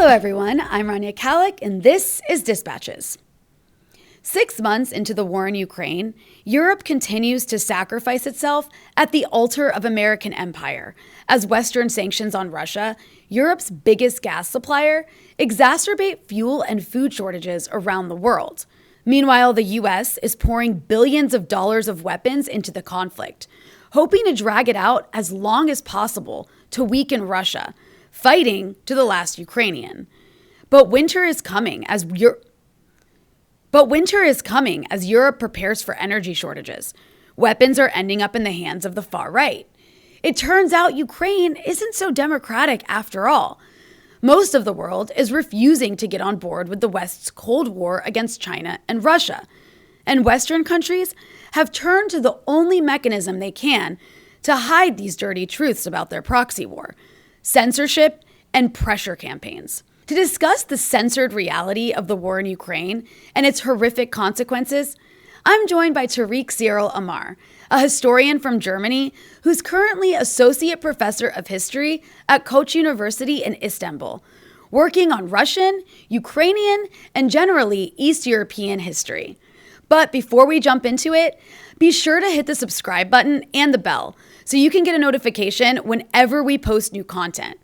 Hello, everyone. I'm Rania Khalek, and this is Dispatches. 6 months into the war in Ukraine, Europe continues to sacrifice itself at the altar of American empire as Western sanctions on Russia, Europe's biggest gas supplier, exacerbate fuel and food shortages around the world. Meanwhile, the U.S. is pouring billions of dollars of weapons into the conflict, hoping to drag it out as long as possible to weaken Russia, fighting to the last Ukrainian. But winter is coming as Europe prepares for energy shortages. Weapons are ending up in the hands of the far right. It turns out Ukraine isn't so democratic after all. Most of the world is refusing to get on board with the West's Cold War against China and Russia. And Western countries have turned to the only mechanism they can to hide these dirty truths about their proxy war: censorship and pressure campaigns. To discuss the censored reality of the war in Ukraine and its horrific consequences, I'm joined by Tarik Cyril Amar, a historian from Germany who's currently associate professor of history at Koc University in Istanbul, working on Russian, Ukrainian, and generally East European history. But before we jump into it, be sure to hit the subscribe button and the bell so you can get a notification whenever we post new content.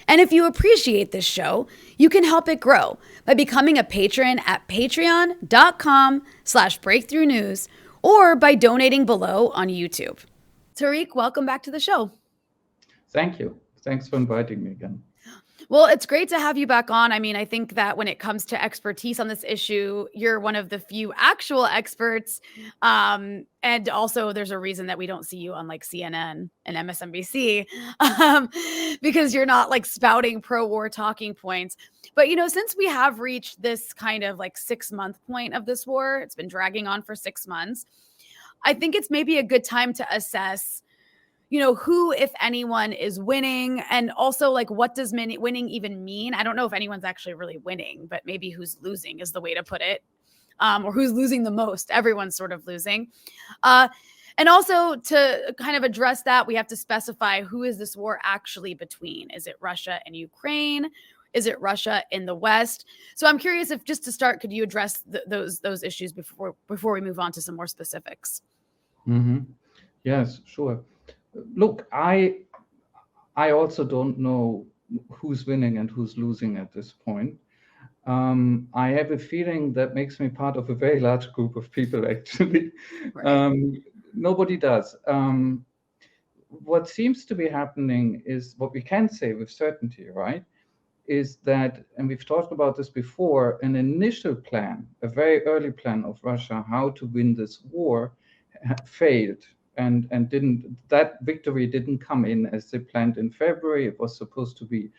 And if you appreciate this show, you can help it grow by becoming a patron at patreon.com/breakthrough news or by donating below on YouTube. Tarik, welcome back to the show. Thank you. Thanks for inviting me again. Well, it's great to have you back on. I mean, I think that when it comes to expertise on this issue, you're one of the few actual experts. And also there's a reason that we don't see you on like CNN and MSNBC because you're not like spouting pro-war talking points. But, since we have reached this kind of like 6-month point of this war, it's been dragging on for 6 months. I think it's maybe a good time to assess who, if anyone, is winning, and also like what does winning even mean? I don't know if anyone's actually really winning, but maybe who's losing is the way to put it, or who's losing the most. Everyone's sort of losing. And also to kind of address that, we have to specify who is this war actually between? Is it Russia and Ukraine? Is it Russia in the West? So I'm curious if, just to start, could you address those issues before we move on to some more specifics? Mm-hmm. Yes, sure. Look, I also don't know who's winning and who's losing at this point. I have a feeling that makes me part of a very large group of people, actually. Right. Nobody does. What seems to be happening is, what we can say with certainty, right, is that, and we've talked about this before, an initial plan, a very early plan of Russia, how to win this war, failed. And that victory didn't come in as they planned in February. It was supposed to be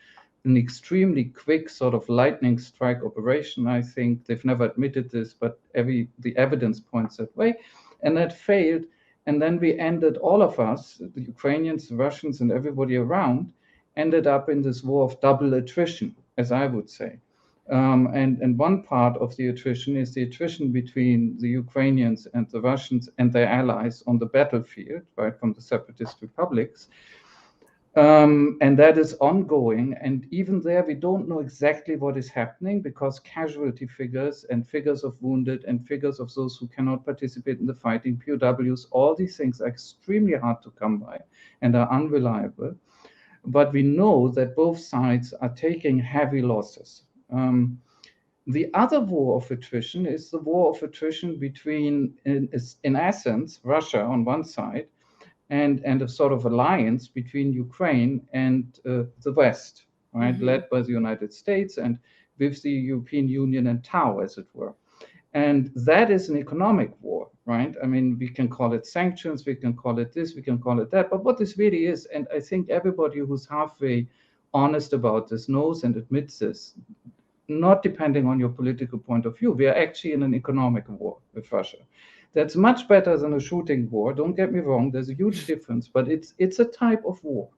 an extremely quick sort of lightning strike operation. I think they've never admitted this, but the evidence points that way. And that failed. And then we ended, all of us, the Ukrainians, the Russians, and everybody around, ended up in this war of double attrition, as I would say. And one part of the attrition is the attrition between the Ukrainians and the Russians and their allies on the battlefield, right, from the separatist republics. And that is ongoing. And even there, we don't know exactly what is happening, because casualty figures and figures of wounded and figures of those who cannot participate in the fighting, POWs, all these things are extremely hard to come by and are unreliable. But we know that both sides are taking heavy losses. The other war of attrition is the war of attrition between, in essence, Russia on one side, and a sort of alliance between Ukraine and the West, right, mm-hmm. led by the United States and with the European Union and Tau, as it were. And that is an economic war, right? I mean, we can call it sanctions, we can call it this, we can call it that. But what this really is, and I think everybody who's halfway honest about this knows and admits this, not depending on your political point of view, we are actually in an economic war with Russia. That's much better than a shooting war. Don't get me wrong, there's a huge difference, but it's a type of war.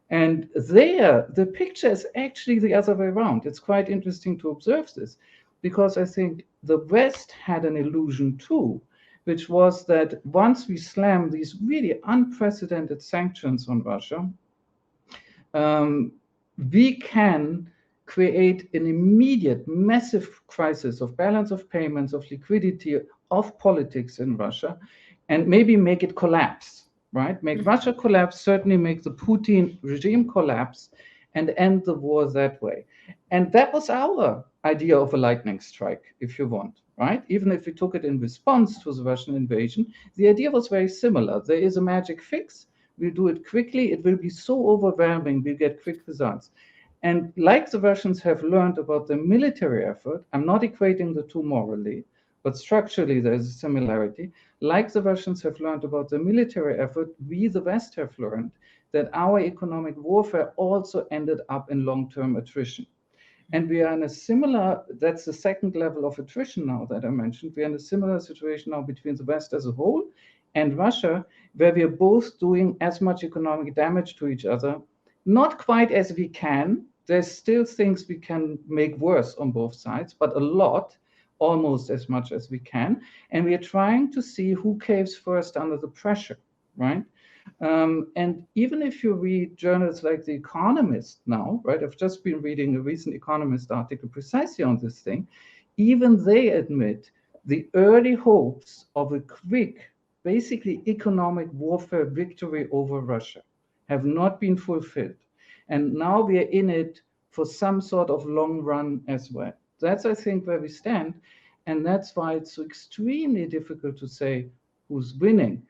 And there, the picture is actually the other way around. It's quite interesting to observe this, because I think the West had an illusion too, which was that once we slam these really unprecedented sanctions on Russia, we can create an immediate, massive crisis of balance of payments, of liquidity, of politics in Russia, and maybe make it collapse, right? Make Russia collapse, certainly make the Putin regime collapse, and end the war that way. And that was our idea of a lightning strike, if you want, right? Even if we took it in response to the Russian invasion, the idea was very similar. There is a magic fix. We'll do it quickly. It will be so overwhelming. We'll get quick results. And like the Russians have learned about the military effort, I'm not equating the two morally, but structurally there's a similarity. Like the Russians have learned about the military effort, we, the West, have learned that our economic warfare also ended up in long-term attrition. And we are in a similar, that's the second level of attrition now that I mentioned. We are in a similar situation now between the West as a whole and Russia, where we are both doing as much economic damage to each other, not quite as we can. There's still things we can make worse on both sides, but a lot, almost as much as we can. And we are trying to see who caves first under the pressure, right? And even if you read journals like The Economist now, right? I've just been reading a recent Economist article precisely on this thing. Even they admit the early hopes of a quick, basically economic warfare victory over Russia have not been fulfilled. And now we are in it for some sort of long run as well. That's, I think, where we stand. And that's why it's so extremely difficult to say who's winning.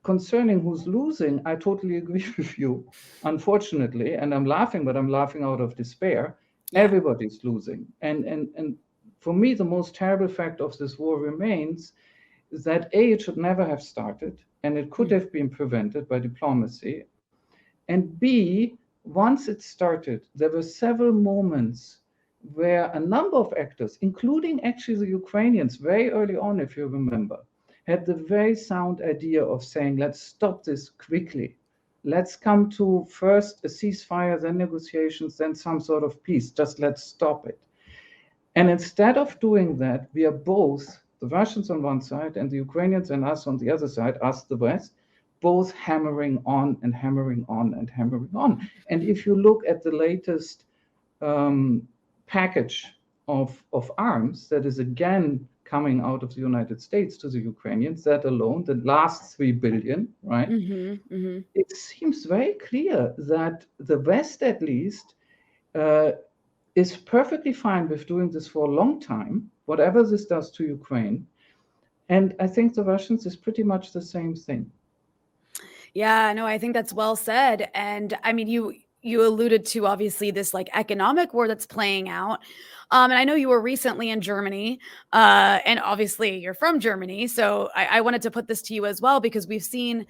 Concerning who's losing, I totally agree with you, unfortunately. And I'm laughing, but I'm laughing out of despair. Yeah. Everybody's losing. And for me, the most terrible fact of this war remains is that A, it should never have started, and it could have been prevented by diplomacy. And B, once it started, there were several moments where a number of actors, including actually the Ukrainians, very early on, if you remember, had the very sound idea of saying, let's stop this quickly. Let's come to first a ceasefire, then negotiations, then some sort of peace. Just let's stop it. And instead of doing that, we are both, the Russians on one side and the Ukrainians and us on the other side, us, the West, both hammering on and hammering on and hammering on. And if you look at the latest package of arms that is again coming out of the United States to the Ukrainians, that alone, the last 3 billion, right? It seems very clear that the West, at least, is perfectly fine with doing this for a long time, whatever this does to Ukraine. And I think the Russians is pretty much the same thing. Yeah, no, I think that's well said. And I mean, you alluded to obviously this like economic war that's playing out. And I know you were recently in Germany, and obviously you're from Germany. So I wanted to put this to you as well, because we've seen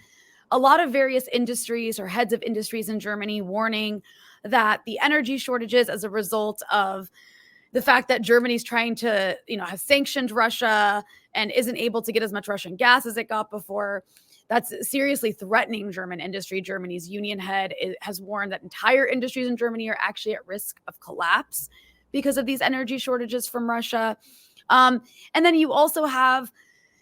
a lot of various industries or heads of industries in Germany warning that the energy shortages as a result of the fact that Germany's trying to, have sanctioned Russia and isn't able to get as much Russian gas as it got before. That's seriously threatening German industry. Germany's union head has warned that entire industries in Germany are actually at risk of collapse because of these energy shortages from Russia. And then you also have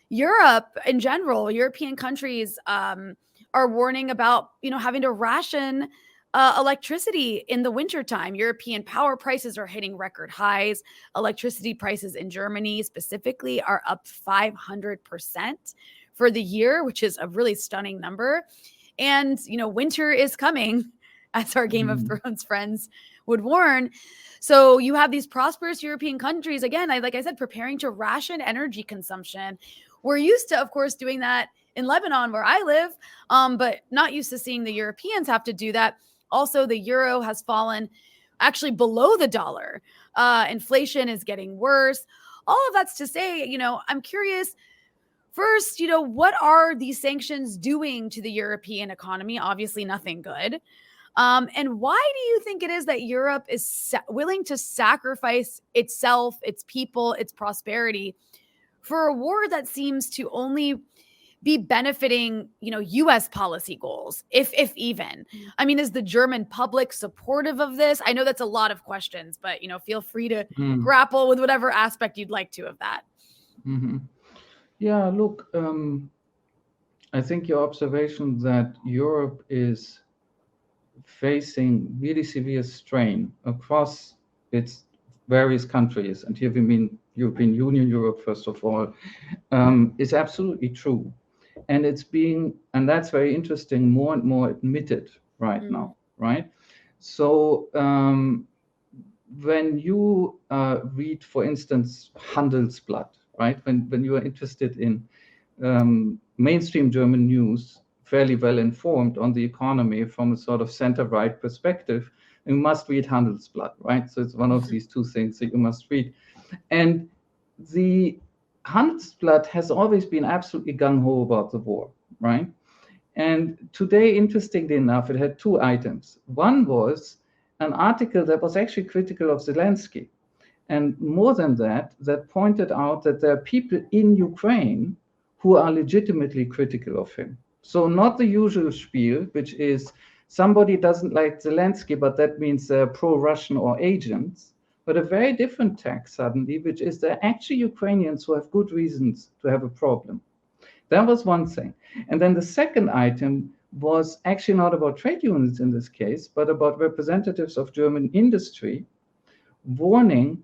Europe in general. European countries are warning about, having to ration electricity in the wintertime. European power prices are hitting record highs. Electricity prices in Germany specifically are up 500% for the year, which is a really stunning number. And, winter is coming, as our Game of Thrones friends would warn. So you have these prosperous European countries, again, like I said, preparing to ration energy consumption. We're used to, of course, doing that in Lebanon, where I live, but not used to seeing the Europeans have to do that. Also, the euro has fallen actually below the dollar. Inflation is getting worse. All of that's to say, I'm curious, first, what are these sanctions doing to the European economy? Obviously, nothing good. And why do you think it is that Europe is willing to sacrifice itself, its people, its prosperity for a war that seems to only be benefiting, U.S. policy goals, if even? I mean, is the German public supportive of this? I know that's a lot of questions, but, feel free to grapple with whatever aspect you'd like to of that. Yeah, look, I think your observation that Europe is facing really severe strain across It's various countries, and here we mean European Union, Europe, first of all, is absolutely true. And and that's very interesting, more and more admitted right now, right? So when you read, for instance, Handelsblatt, right? When you are interested in mainstream German news, fairly well informed on the economy from a sort of center-right perspective, you must read Handelsblatt, right? So it's one of these two things that you must read. And the Handelsblatt has always been absolutely gung-ho about the war, right? And today, interestingly enough, it had two items. One was an article that was actually critical of Zelensky. And more than that, that pointed out that there are people in Ukraine who are legitimately critical of him. So not the usual spiel, which is somebody doesn't like Zelensky, but that means they're pro-Russian or agents, but a very different tack suddenly, which is there are actually Ukrainians who have good reasons to have a problem. That was one thing. And then the second item was actually not about trade unions in this case, but about representatives of German industry warning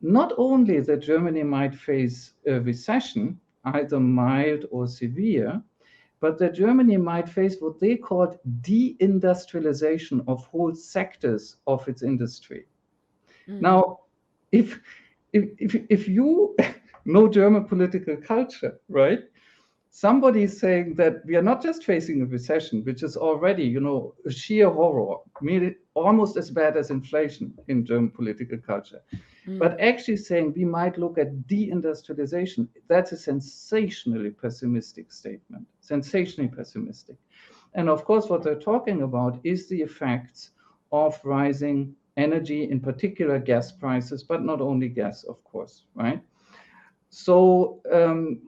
not only that Germany might face a recession, either mild or severe, but that Germany might face what they called deindustrialization of whole sectors of its industry. Now, if you know German political culture, right? Somebody is saying that we are not just facing a recession, which is already, a sheer horror, almost as bad as inflation in German political culture, but actually saying we might look at deindustrialization. That's a sensationally pessimistic statement, sensationally pessimistic. And of course, what they're talking about is the effects of rising energy, in particular gas prices, but not only gas, of course, right? So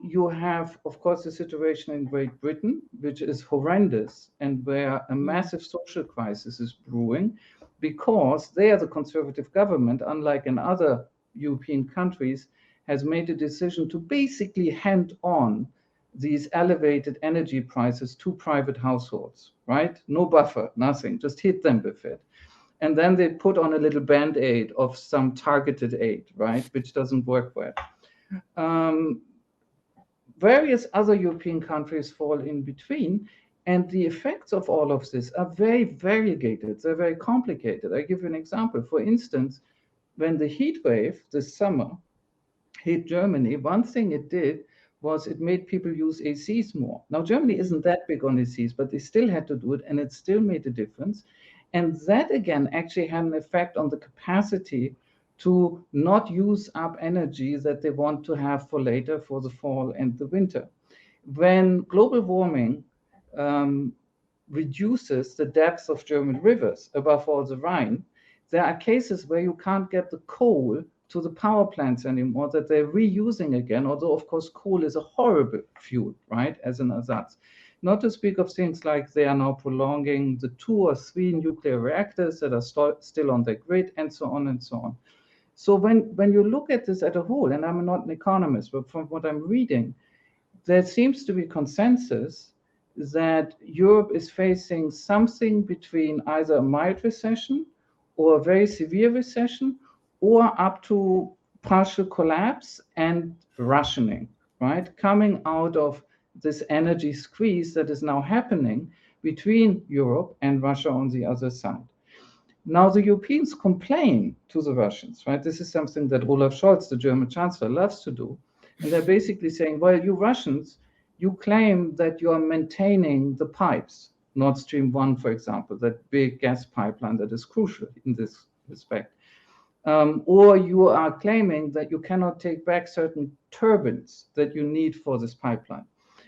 you have, of course, the situation in Great Britain, which is horrendous and where a massive social crisis is brewing because they are the conservative government, unlike in other European countries, has made a decision to basically hand on these elevated energy prices to private households, right? No buffer, nothing, just hit them with it. And then they put on a little band-aid of some targeted aid, right, which doesn't work well. Various other European countries fall in between, and the effects of all of this are very variegated. They're very complicated. I give you an example. For instance, when the heat wave this summer hit Germany, one thing it did was it made people use ACs more. Now, Germany isn't that big on ACs, but they still had to do it, and it still made a difference. And that, again, actually had an effect on the capacity to not use up energy that they want to have for later, for the fall and the winter. When global warming reduces the depth of German rivers, above all the Rhine, there are cases where you can't get the coal to the power plants anymore that they're reusing again, although, of course, coal is a horrible fuel, right, as an ersatz. Not to speak of things like they are now prolonging the 2 or 3 nuclear reactors that are still on the grid, and so on and so on. So when you look at this as a whole, and I'm not an economist, but from what I'm reading, there seems to be consensus that Europe is facing something between either a mild recession or a very severe recession, or up to partial collapse and rationing, right? Coming out of this energy squeeze that is now happening between Europe and Russia on the other side. Now, the Europeans complain to the Russians, right? This is something that Olaf Scholz, the German chancellor, loves to do. And they're basically saying, well, you Russians, you claim that you are maintaining the pipes, Nord Stream 1, for example, that big gas pipeline that is crucial in this respect. Or you are claiming that you cannot take back certain turbines that you need for this pipeline.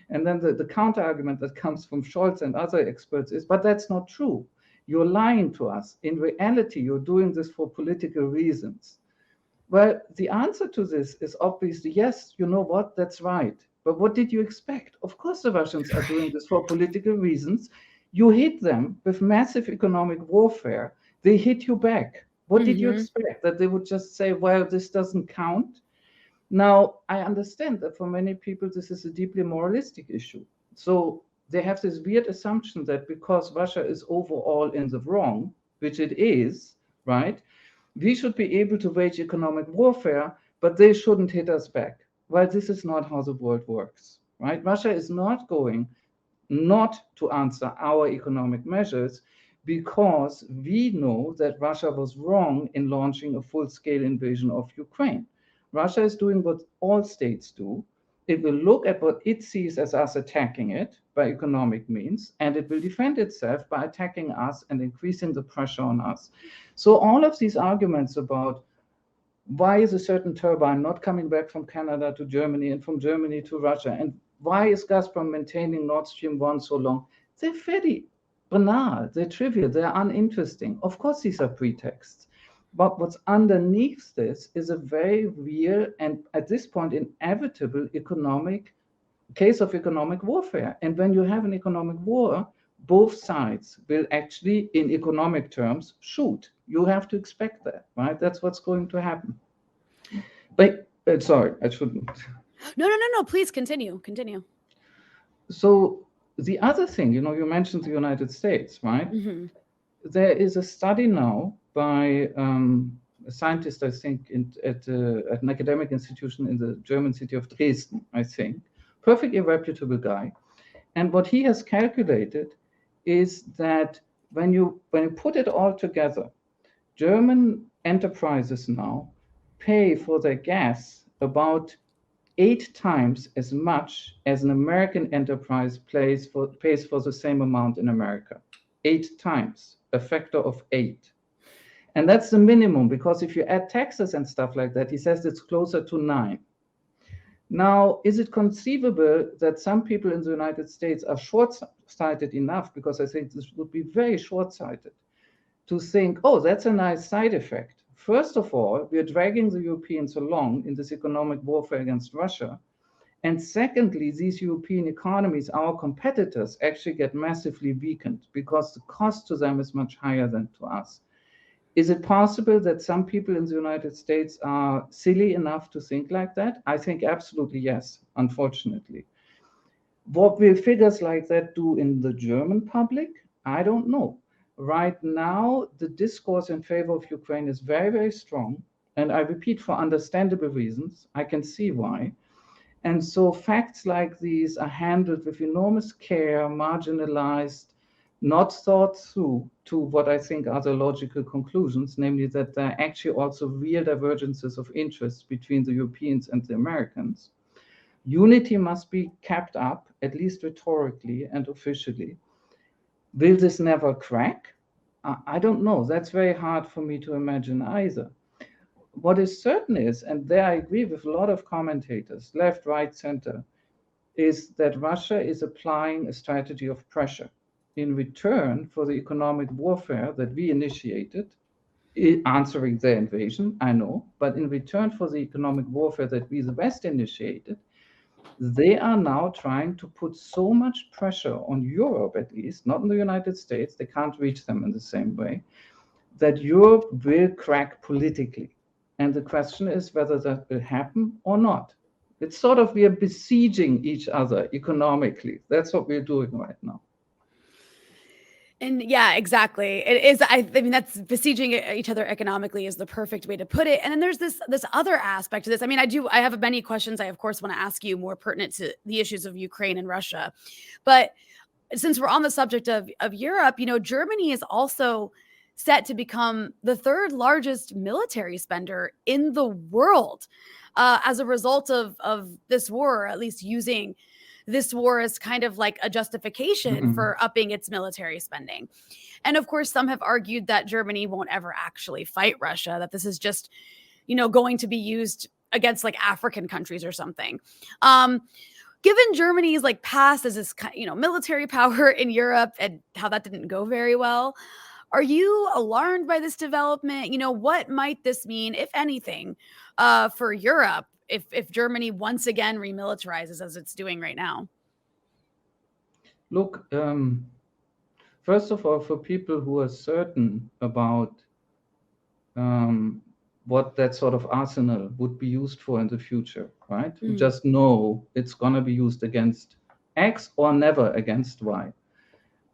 And then the counter argument that comes from Scholz and other experts is, but that's not true. You're lying to us. In reality, you're doing this for political reasons. Well, the answer to this is obviously, yes, you know what, that's right. But what did you expect? Of course, the Russians are doing this for political reasons. You hit them with massive economic warfare. They hit you back. What did you expect? That they would just say, well, this doesn't count? Now, I understand that for many people, this is a deeply moralistic issue. So they have this weird assumption that because Russia is overall in the wrong, which it is, right, We should be able to wage economic warfare, but they shouldn't hit us back. Well, this is not how the world works, right? Russia is not going not to answer our economic measures because we know that Russia was wrong in launching a full-scale invasion of Ukraine. Russia is doing what all states do. It will look at what it sees as us attacking it by economic means, and it will defend itself by attacking us and increasing the pressure on us. So all of these arguments about why is a certain turbine not coming back from Canada to Germany and from Germany to Russia, and why is Gazprom maintaining Nord Stream 1 so long? They're very banal, they're trivial, they're uninteresting. Of course, these are pretexts. But what's underneath this is a very real and at this point inevitable case of economic warfare. And when you have an economic war, both sides will actually, in economic terms, shoot. You have to expect that, right? That's what's going to happen. But sorry, I shouldn't. No. Please continue. So the other thing, you mentioned the United States, right? Mm-hmm. There is a study now by a scientist, I think, at an academic institution in the German city of Dresden, I think. Perfectly reputable guy. And what he has calculated is that when you put it all together, German enterprises now pay for their gas about 8 times as much as an American enterprise pays for the same amount in America. 8 times, a factor of 8. And that's the minimum, because if you add taxes and stuff like that, he says it's closer to 9. Now, is it conceivable that some people in the United States are short-sighted enough, because I think this would be very short-sighted, to think, oh, that's a nice side effect. First of all, we are dragging the Europeans along in this economic warfare against Russia. And secondly, these European economies, our competitors, actually get massively weakened because the cost to them is much higher than to us. Is it possible that some people in the United States are silly enough to think like that? I think absolutely yes, unfortunately. What will figures like that do in the German public? I don't know. Right now, the discourse in favor of Ukraine is very, very strong. And I repeat, for understandable reasons, I can see why. And so facts like these are handled with enormous care, marginalized, not thought through to what I think are the logical conclusions, namely that there are actually also real divergences of interest between the Europeans and the Americans. Unity must be kept up, at least rhetorically and officially. Will this never crack? I don't know. That's very hard for me to imagine either. What is certain is, and there I agree with a lot of commentators, left, right, center, is that Russia is applying a strategy of pressure in return for the economic warfare that we initiated, answering their invasion, I know, but in return for the economic warfare that we, the West, initiated, they are now trying to put so much pressure on Europe, at least, not in the United States, they can't reach them in the same way, that Europe will crack politically. And the question is whether that will happen or not. It's sort of, we are besieging each other economically. That's what we're doing right now. And yeah, exactly. It is. I mean, that's besieging each other economically is the perfect way to put it. And then there's this other aspect to this. I mean, I have many questions I, of course, want to ask you more pertinent to the issues of Ukraine and Russia. But since we're on the subject of Europe, Germany is also set to become the 3rd largest military spender in the world as a result of this war, or at least using this war as kind of like a justification for upping its military spending. And of course, some have argued that Germany won't ever actually fight Russia, that this is just, going to be used against like African countries or something. Given Germany's like past as this, military power in Europe and how that didn't go very well, are you alarmed by this development? What might this mean, if anything, for Europe if Germany once again remilitarizes as it's doing right now? Look, first of all, for people who are certain about what that sort of arsenal would be used for in the future, right? You just know it's going to be used against X or never against Y.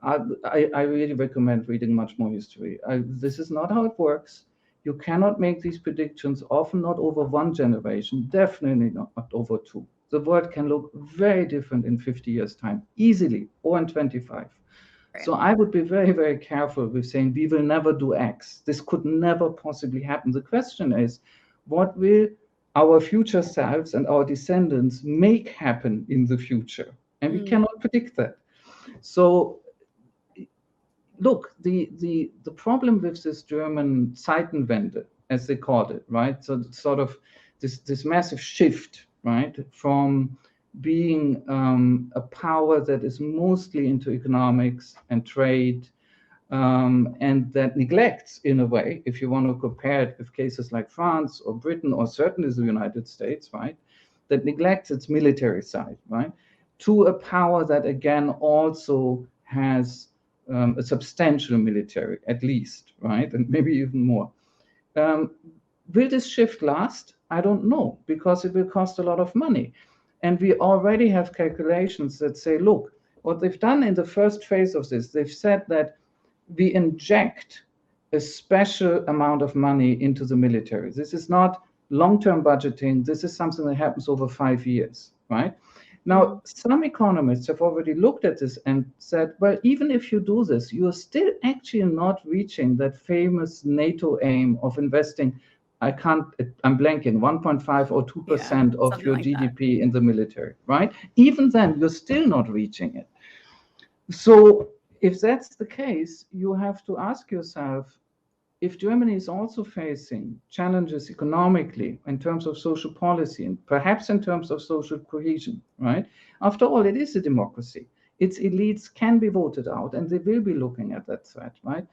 I really recommend reading much more history. This is not how it works. You cannot make these predictions, often not over one generation, definitely not over two. The world can look very different in 50 years' time, easily, or in 25. Right. So I would be very, very careful with saying we will never do X. This could never possibly happen. The question is, what will our future selves and our descendants make happen in the future? And we cannot predict that. So look, the problem with this German Zeitenwende, as they called it, right? So sort of this massive shift, right, from being a power that is mostly into economics and trade, and that neglects, in a way, if you want to compare it with cases like France or Britain or certainly the United States, right, that neglects its military side, right, to a power that again also has a substantial military, at least, right, and maybe even more. Will this shift last? I don't know, because it will cost a lot of money. And we already have calculations that say, look, what they've done in the first phase of this, they've said that we inject a special amount of money into the military. This is not long-term budgeting. This is something that happens over 5 years, right? Now, some economists have already looked at this and said, well, even if you do this, you are still actually not reaching that famous NATO aim of investing, I'm blanking, 1.5 or 2% of your GDP in the military, right? Even then, you're still not reaching it. So if that's the case, you have to ask yourself, if Germany is also facing challenges economically in terms of social policy and perhaps in terms of social cohesion, right? After all, it is a democracy. Its elites can be voted out and they will be looking at that threat, right?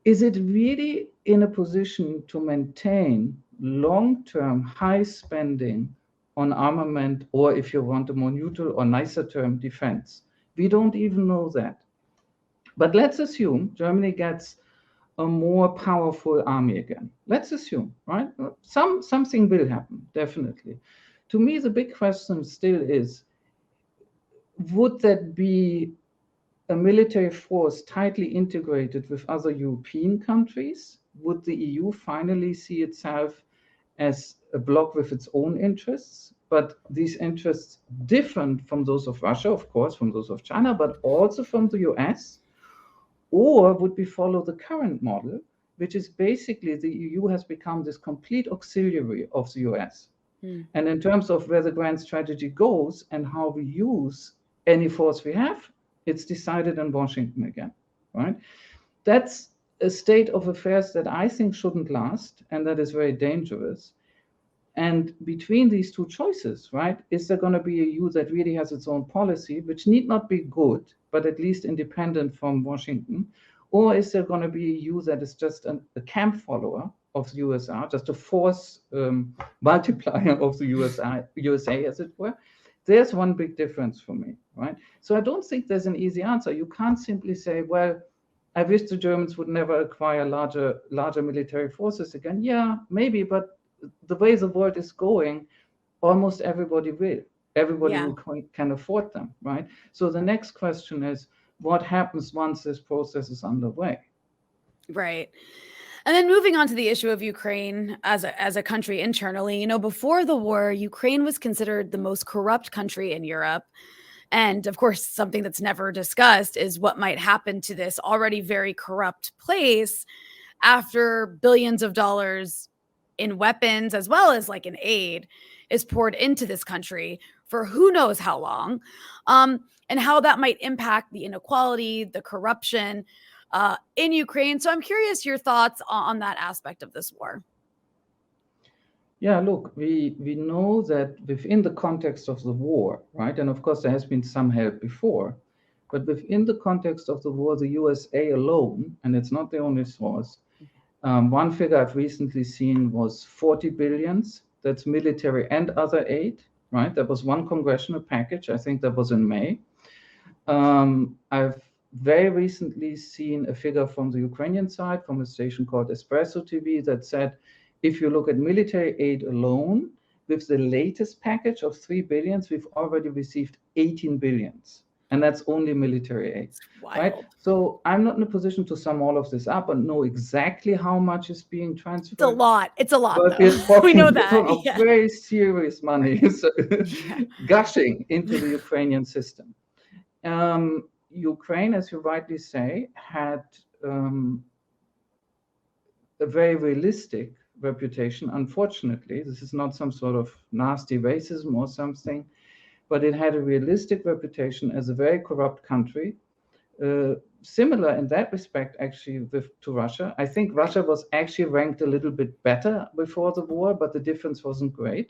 Is it really in a position to maintain long-term high spending on armament, or if you want a more neutral or nicer term, defense? We don't even know that. But let's assume Germany gets a more powerful army again. Let's assume, right? Something will happen, definitely. To me, the big question still is, would that be a military force tightly integrated with other European countries? Would the EU finally see itself as a bloc with its own interests, but these interests different from those of Russia, of course, from those of China, but also from the US? Or would we follow the current model, which is basically the EU has become this complete auxiliary of the US? And in terms of where the grand strategy goes and how we use any force we have, it's decided in Washington again, right? That's a state of affairs that I think shouldn't last, and that is very dangerous. And between these two choices, right, is there going to be a EU that really has its own policy, which need not be good, but at least independent from Washington? Or is there going to be a EU that is just a camp follower of the USR, just a force multiplier of the USA, as it were? There's one big difference for me, right? So I don't think there's an easy answer. You can't simply say, well, I wish the Germans would never acquire larger military forces again. Yeah, maybe, but the way the world is going, almost everybody will. Everybody who can afford them, right? So the next question is, what happens once this process is underway? Right. And then moving on to the issue of Ukraine as a country internally, you know, before the war, Ukraine was considered the most corrupt country in Europe. And of course, something that's never discussed is what might happen to this already very corrupt place after billions of dollars in weapons, as well as like in aid, is poured into this country for who knows how long, and how that might impact the inequality, the corruption in Ukraine. So I'm curious your thoughts on that aspect of this war. Yeah, look, we know that within the context of the war, right, and of course there has been some help before, but within the context of the war, the USA alone, and it's not the only source, one figure I've recently seen was 40 billions. That's military and other aid, right? That was one congressional package. I think that was in May. I've very recently seen a figure from the Ukrainian side, from a station called Espresso TV, that said, if you look at military aid alone, with the latest package of 3 billions, we've already received 18 billions. And that's only military aid, It's right? wild. So I'm not in a position to sum all of this up and know exactly how much is being It's a transferred. lot. It's a lot, But though. We know we're that. talking of Yeah. very serious money Yeah. gushing into the Ukrainian system. Ukraine, as you rightly say, had a very realistic reputation. Unfortunately, this is not some sort of nasty racism or something, but it had a realistic reputation as a very corrupt country. Similar in that respect, actually, to Russia. I think Russia was actually ranked a little bit better before the war, but the difference wasn't great.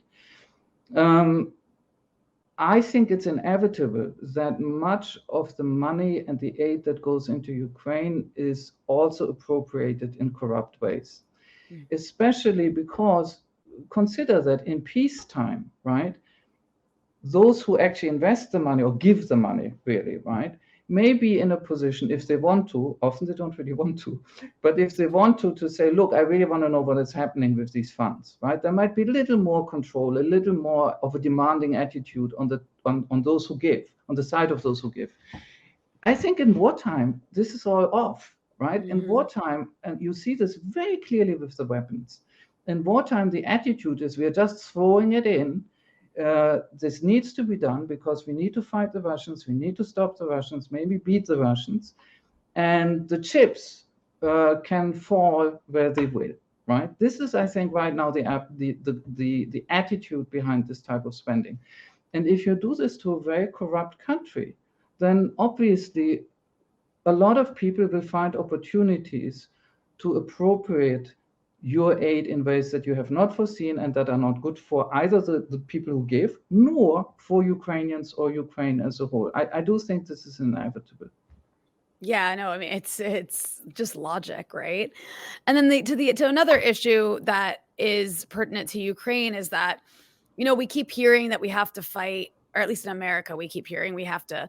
I think it's inevitable that much of the money and the aid that goes into Ukraine is also appropriated in corrupt ways, especially because consider that in peacetime, right? Those who actually invest the money or give the money, really, right, may be in a position, if they want to, often they don't really want to, but if they want to say, look, I really want to know what is happening with these funds, right? There might be a little more control, a little more of a demanding attitude on those who give, on the side of those who give. I think in wartime, this is all off, right? In wartime, and you see this very clearly with the weapons. In wartime, the attitude is we're just throwing it in. This needs to be done because we need to fight the Russians, we need to stop the Russians, maybe beat the Russians, and the chips can fall where they will, right? This is, I think, right now the attitude behind this type of spending. And if you do this to a very corrupt country, then obviously a lot of people will find opportunities to appropriate your aid in ways that you have not foreseen and that are not good for either the people who give, nor for Ukrainians or Ukraine as a whole. I do think this is inevitable. Yeah, no, I mean it's just logic, right? And then to another issue that is pertinent to Ukraine is that, we keep hearing that we have to fight, or at least in America, we keep hearing we have to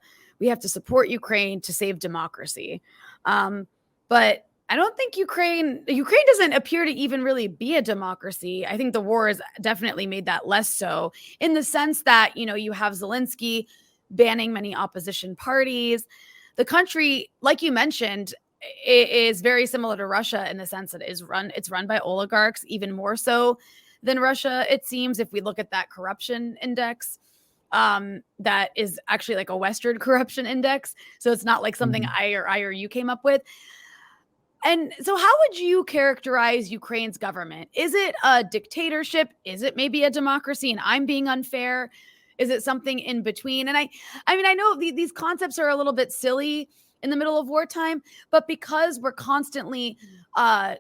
support Ukraine to save democracy. But I don't think Ukraine doesn't appear to even really be a democracy. I think the war has definitely made that less so, in the sense that, you have Zelensky banning many opposition parties. The country, like you mentioned, is very similar to Russia in the sense that it's run by oligarchs, even more so than Russia, it seems, if we look at that corruption index. That is actually like a Western corruption index. So it's not like something I or you came up with. And so how would you characterize Ukraine's government? Is it a dictatorship? Is it maybe a democracy and I'm being unfair? Is it something in between? And I mean, I know these concepts are a little bit silly in the middle of wartime, but because we're constantly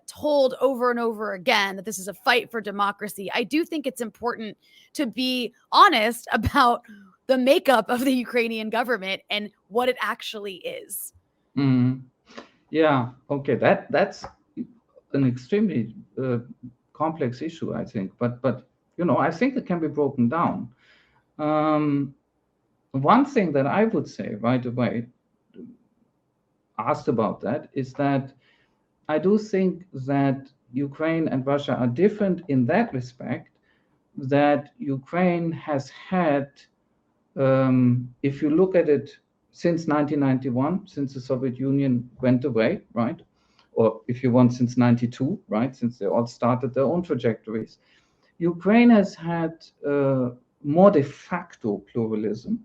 told over and over again that this is a fight for democracy, I do think it's important to be honest about the makeup of the Ukrainian government and what it actually is. Yeah, okay, that's an extremely complex issue, I think. But I think it can be broken down. One thing that I would say right away, asked about that, is that I do think that Ukraine and Russia are different in that respect, that Ukraine has had, if you look at it since 1991, since the Soviet Union went away, right? Or if you want, since 92, right? Since they all started their own trajectories. Ukraine has had more de facto pluralism,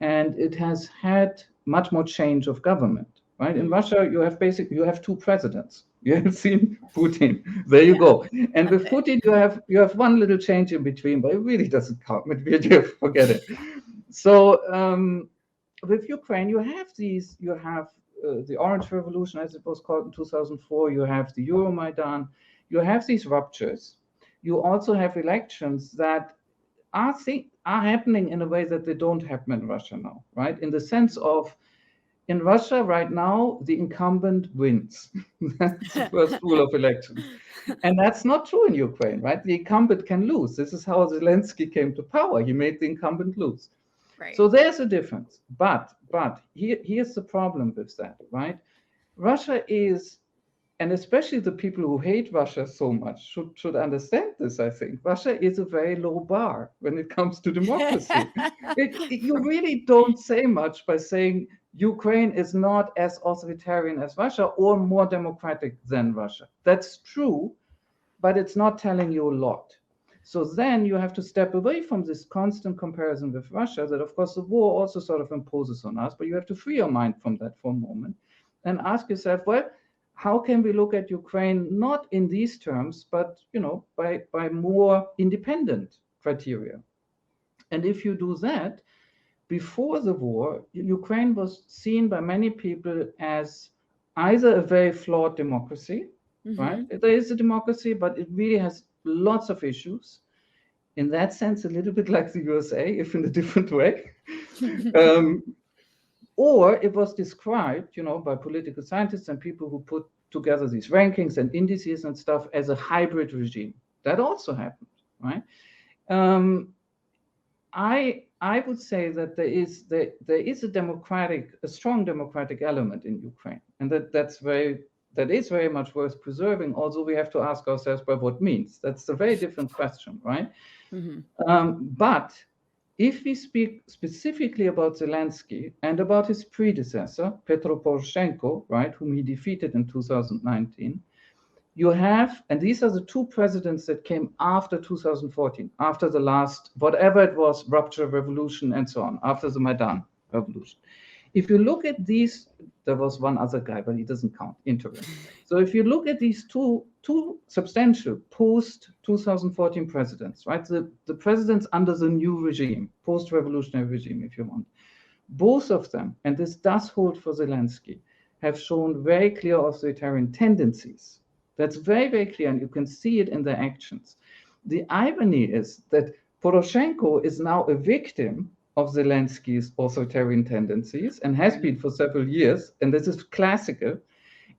and it has had much more change of government, right? In Russia, you have two presidents. You have seen Putin. There you go. And with Putin, you have one little change in between, but it really doesn't count. Forget it. So with Ukraine, you have the Orange Revolution, as it was called in 2004. You have the Euromaidan. You have these ruptures. You also have elections that are happening in a way that they don't happen in Russia now, right? In the sense of, in Russia right now, the incumbent wins. That's the first rule of elections. And that's not true in Ukraine, right? The incumbent can lose. This is how Zelensky came to power. He made the incumbent lose. Right. So there's a difference. But here's the problem with that, right? Russia is and especially the people who hate Russia so much should understand this, I think. Russia is a very low bar when it comes to democracy. You really don't say much by saying Ukraine is not as authoritarian as Russia or more democratic than Russia. That's true, but it's not telling you a lot. So then you have to step away from this constant comparison with Russia that, of course, the war also sort of imposes on us, but you have to free your mind from that for a moment and ask yourself, well, how can we look at Ukraine not in these terms, but by more independent criteria? And if you do that, before the war, Ukraine was seen by many people as either a very flawed democracy, right? There is a democracy, but it really has lots of issues. In that sense, a little bit like the USA, if in a different way. Or it was described, by political scientists and people who put together these rankings and indices and stuff as a hybrid regime. That also happened, right? I would say that there is a strong democratic element in Ukraine, and that is very much worth preserving. Although we have to ask ourselves by what means. That's a very different question, right? But if we speak specifically about Zelensky and about his predecessor, Petro Poroshenko, right, whom he defeated in 2019, you have, and these are the two presidents that came after 2014, after the last, whatever it was, rupture, revolution, and so on, after the Maidan revolution. If you look at these, there was one other guy, but he doesn't count, interim. So if you look at these two substantial post-2014 presidents, right, the presidents under the new regime, post-revolutionary regime, if you want, both of them, and this does hold for Zelensky, have shown very clear authoritarian tendencies. That's very, very clear, and you can see it in their actions. The irony is that Poroshenko is now a victim of Zelensky's authoritarian tendencies and has been for several years, and this is classical.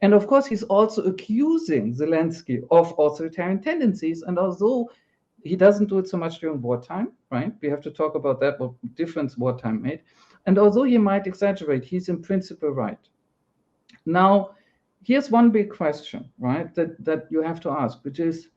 And of course, he's also accusing Zelensky of authoritarian tendencies, and although he doesn't do it so much during wartime, right? We have to talk about that, what difference wartime made. And although he might exaggerate, he's in principle right. Now, here's one big question, right, that you have to ask, which is,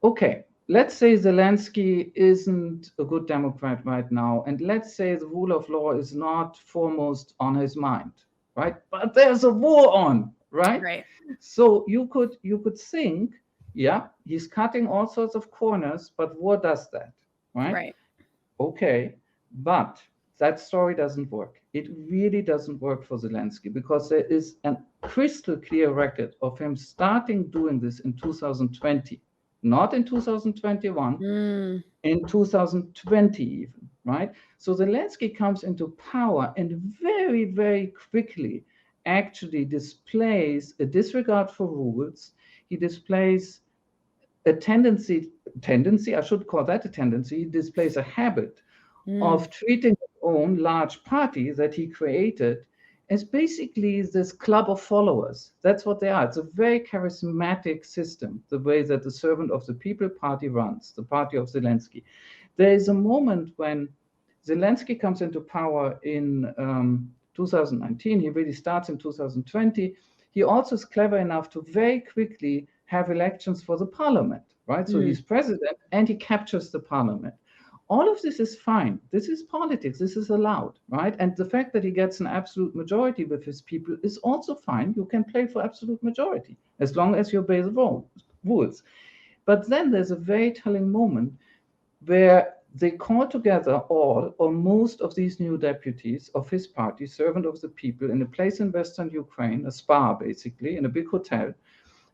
okay, let's say Zelensky isn't a good Democrat right now, and let's say the rule of law is not foremost on his mind, right? But there's a war on, right? Right. So you could think, yeah, he's cutting all sorts of corners, but war does that, right? Right. Okay, but that story doesn't work. It really doesn't work for Zelensky because there is a crystal clear record of him starting doing this in 2020. Not in 2021, in 2020 even, right? So Zelensky comes into power and very, very quickly actually displays a disregard for rules. He displays a tendency, I should call that a tendency, he displays a habit of treating his own large party that he created as basically this club of followers. That's what they are. It's a very charismatic system, the way that the Servant of the People party runs, the party of Zelensky. There is a moment when Zelensky comes into power in 2019. He really starts in 2020. He also is clever enough to very quickly have elections for the parliament, right? So he's president and he captures the parliament. All of this is fine. This is politics. This is allowed, right? And the fact that he gets an absolute majority with his people is also fine. You can play for absolute majority as long as you obey the rules. But then there's a very telling moment where they call together all or most of these new deputies of his party, Servant of the People, in a place in Western Ukraine, a spa basically, in a big hotel.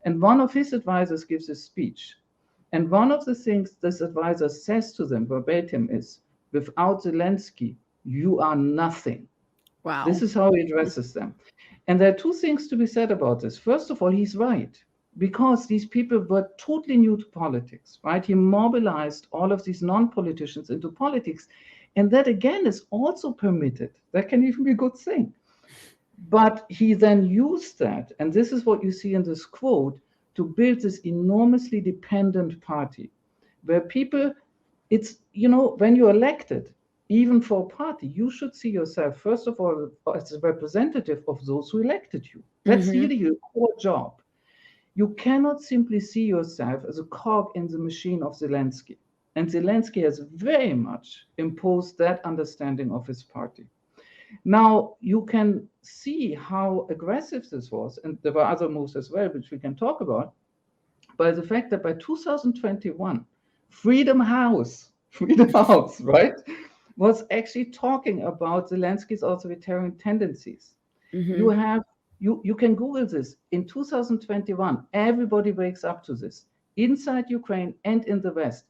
And one of his advisors gives a speech. And one of the things this advisor says to them verbatim is, without Zelensky, you are nothing. Wow. This is how he addresses them. And there are two things to be said about this. First of all, he's right, because these people were totally new to politics, right? He mobilized all of these non-politicians into politics. And that, again, is also permitted. That can even be a good thing. But he then used that, and this is what you see in this quote, to build this enormously dependent party where people, it's, when you're elected, even for a party, you should see yourself, first of all, as a representative of those who elected you. That's really your core job. You cannot simply see yourself as a cog in the machine of Zelensky. And Zelensky has very much imposed that understanding of his party. Now, you can see how aggressive this was, and there were other moves as well, which we can talk about, by the fact that by 2021, Freedom House, right, was actually talking about Zelensky's authoritarian tendencies. You can Google this. In 2021, everybody wakes up to this, inside Ukraine and in the West.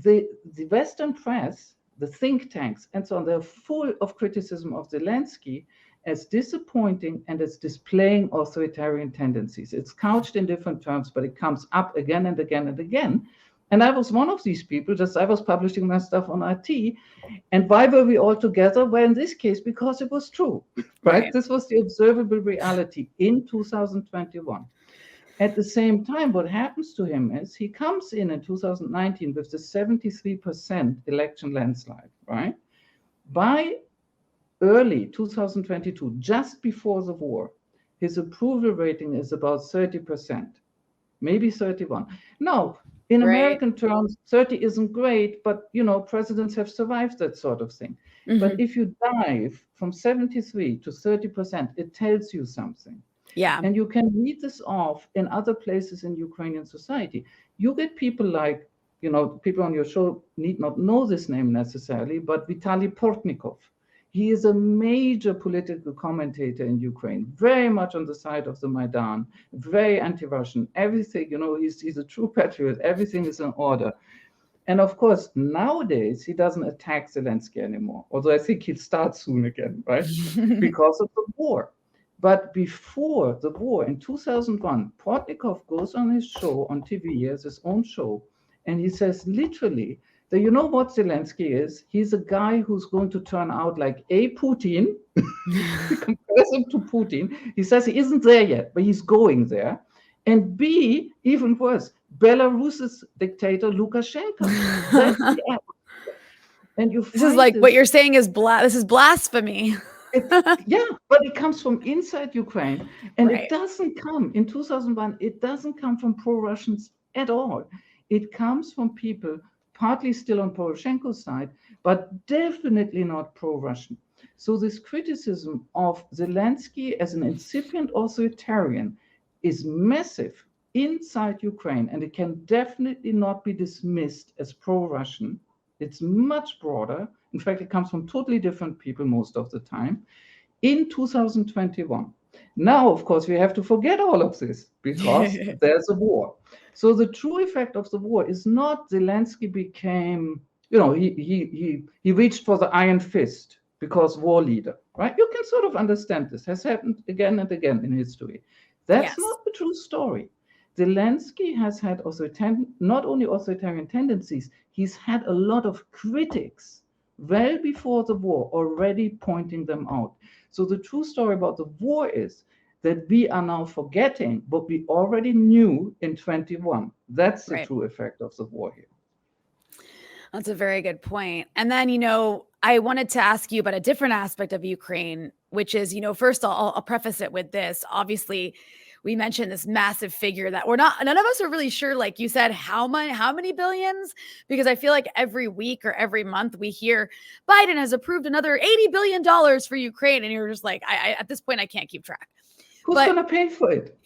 The Western press, the think tanks, and so on, they're full of criticism of Zelensky as disappointing and as displaying authoritarian tendencies. It's couched in different terms, but it comes up again and again and again. And I was one of these people, just I was publishing my stuff on RT. And why were we all together? Well, in this case, because it was true, right? This was the observable reality in 2021. At the same time, what happens to him is he comes in 2019 with the 73% election landslide, right? By early 2022, just before the war, his approval rating is about 30%, maybe 31. Now, in American terms, 30 isn't great, but presidents have survived that sort of thing. But if you dive from 73 to 30%, it tells you something. Yeah. And you can read this off in other places in Ukrainian society. You get people like, people on your show need not know this name necessarily, but Vitaly Portnikov. He is a major political commentator in Ukraine, very much on the side of the Maidan, very anti-Russian, everything, he's a true patriot, everything is in order. And of course, nowadays, he doesn't attack Zelensky anymore, although I think he'll start soon again, right? Because of the war. But before the war, in 2001, Portnikov goes on his show on TV, he has his own show, and he says literally, that you know what Zelensky is? He's a guy who's going to turn out like A, Putin, comparison to Putin. He says he isn't there yet, but he's going there. And B, even worse, Belarus's dictator Lukashenko. That's the atmosphere. And this is like what you're saying is this is blasphemy. Yeah, but it comes from inside Ukraine, and it doesn't come in 2001. It doesn't come from pro-Russians at all. It comes from people partly still on Poroshenko's side, but definitely not pro-Russian. So this criticism of Zelensky as an incipient authoritarian is massive inside Ukraine, and it can definitely not be dismissed as pro-Russian. It's much broader. In fact, it comes from totally different people most of the time. In 2021. Now, of course, we have to forget all of this because there's a war. So the true effect of the war is not Zelensky became, he reached for the iron fist because war leader, right? You can sort of understand this. Has happened again and again in history. That's not the true story. Zelensky has had not only authoritarian tendencies, he's had a lot of critics well before the war already pointing them out. So the true story about the war is that we are now forgetting what we already knew in 21. That's the true effect of the war here. That's a very good point. And then, I wanted to ask you about a different aspect of Ukraine, which is, first I'll preface it with this. Obviously, we mentioned this massive figure that none of us are really sure, like you said, how many billions, because I feel like every week or every month we hear Biden has approved another $80 billion for Ukraine. And you're just like, at this point, I can't keep track. Who's going to pay for it?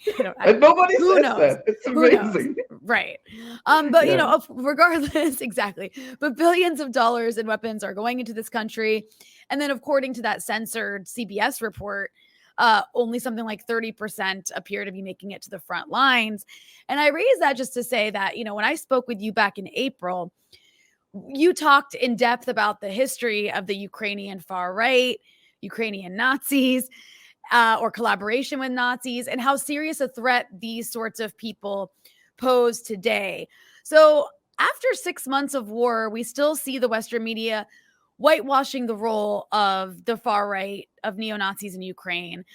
And nobody says that. It's amazing. Right. But, regardless, exactly. But billions of dollars in weapons are going into this country. And then according to that censored CBS report, only something like 30% appear to be making it to the front lines. And I raise that just to say that, when I spoke with you back in April, you talked in depth about the history of the Ukrainian far right, Ukrainian Nazis, or collaboration with Nazis, and how serious a threat these sorts of people pose today. So after 6 months of war, we still see the Western media whitewashing the role of the far right, of neo-Nazis in Ukraine.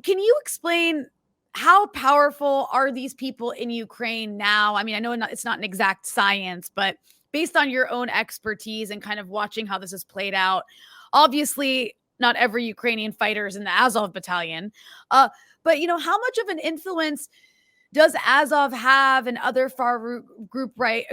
Can you explain how powerful are these people in Ukraine now? I mean, I know it's not an exact science, but based on your own expertise and kind of watching how this has played out, obviously not every Ukrainian fighter is in the Azov battalion. But how much of an influence Does Azov have and other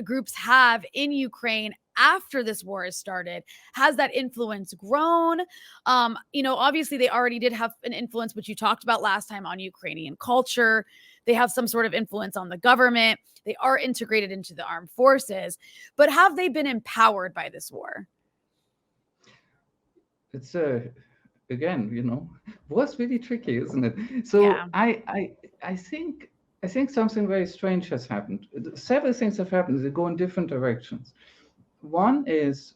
groups have in Ukraine after this war has started? Has that influence grown? Obviously they already did have an influence, which you talked about last time, on Ukrainian culture. They have some sort of influence on the government. They are integrated into the armed forces, but have they been empowered by this war? It's again, war's really tricky, isn't it? So Yeah. I think something very strange has happened. Several things have happened. They go in different directions. One is,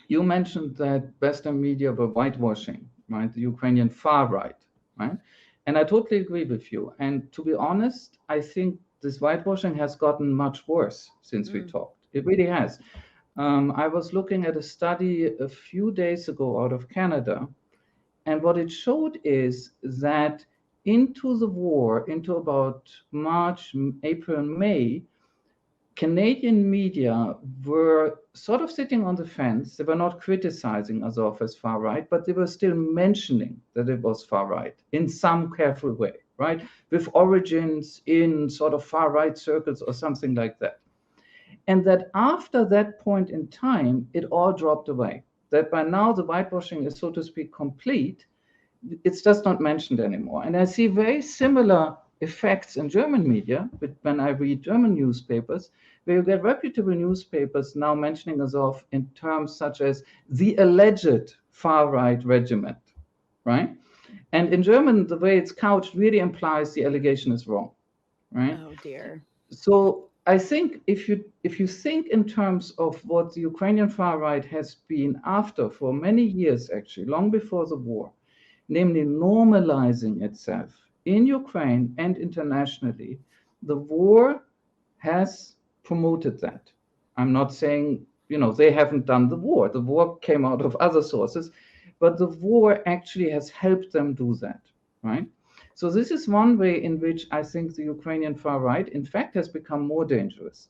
you mentioned that Western media were whitewashing, right? The Ukrainian far right, right? And I totally agree with you. And to be honest, I think this whitewashing has gotten much worse since we talked. It really has. I was looking at a study a few days ago out of Canada, and what it showed is that into the war, into about March, April, May, Canadian media were sort of sitting on the fence. They were not criticizing Azov as far right, but they were still mentioning that it was far right in some careful way, right? With origins in sort of far right circles or something like that. And that after that point in time, it all dropped away. That by now the whitewashing is, so to speak, complete. It's just not mentioned anymore. And I see very similar effects in German media, but when I read German newspapers, where you get reputable newspapers now mentioning Azov in terms such as the alleged far-right regiment, right? And in German, the way it's couched really implies the allegation is wrong, right? Oh dear. So I think if you think in terms of what the Ukrainian far right has been after for many years, actually, long before the war, namely normalizing itself in Ukraine and internationally, the war has promoted that. I'm not saying, they haven't done the war. The war came out of other sources, but the war actually has helped them do that, right? So this is one way in which I think the Ukrainian far right, in fact, has become more dangerous.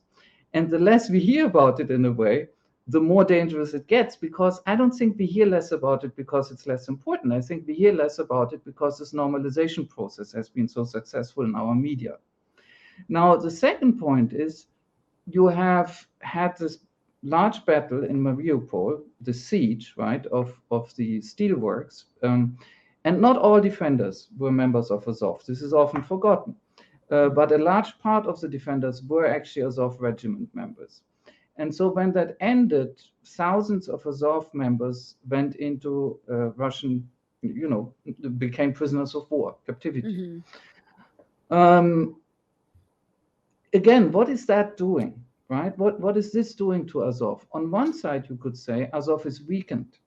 And the less we hear about it, in a way, the more dangerous it gets, because I don't think we hear less about it because it's less important. I think we hear less about it because this normalization process has been so successful in our media. Now, the second point is, you have had this large battle in Mariupol, the siege, right, of the steelworks, and not all defenders were members of Azov. This is often forgotten. But a large part of the defenders were actually Azov regiment members. And so when that ended, thousands of Azov members went into Russian, became prisoners of war, captivity. Again, what is that doing, right? What is this doing to Azov? On one side, you could say Azov is weakened,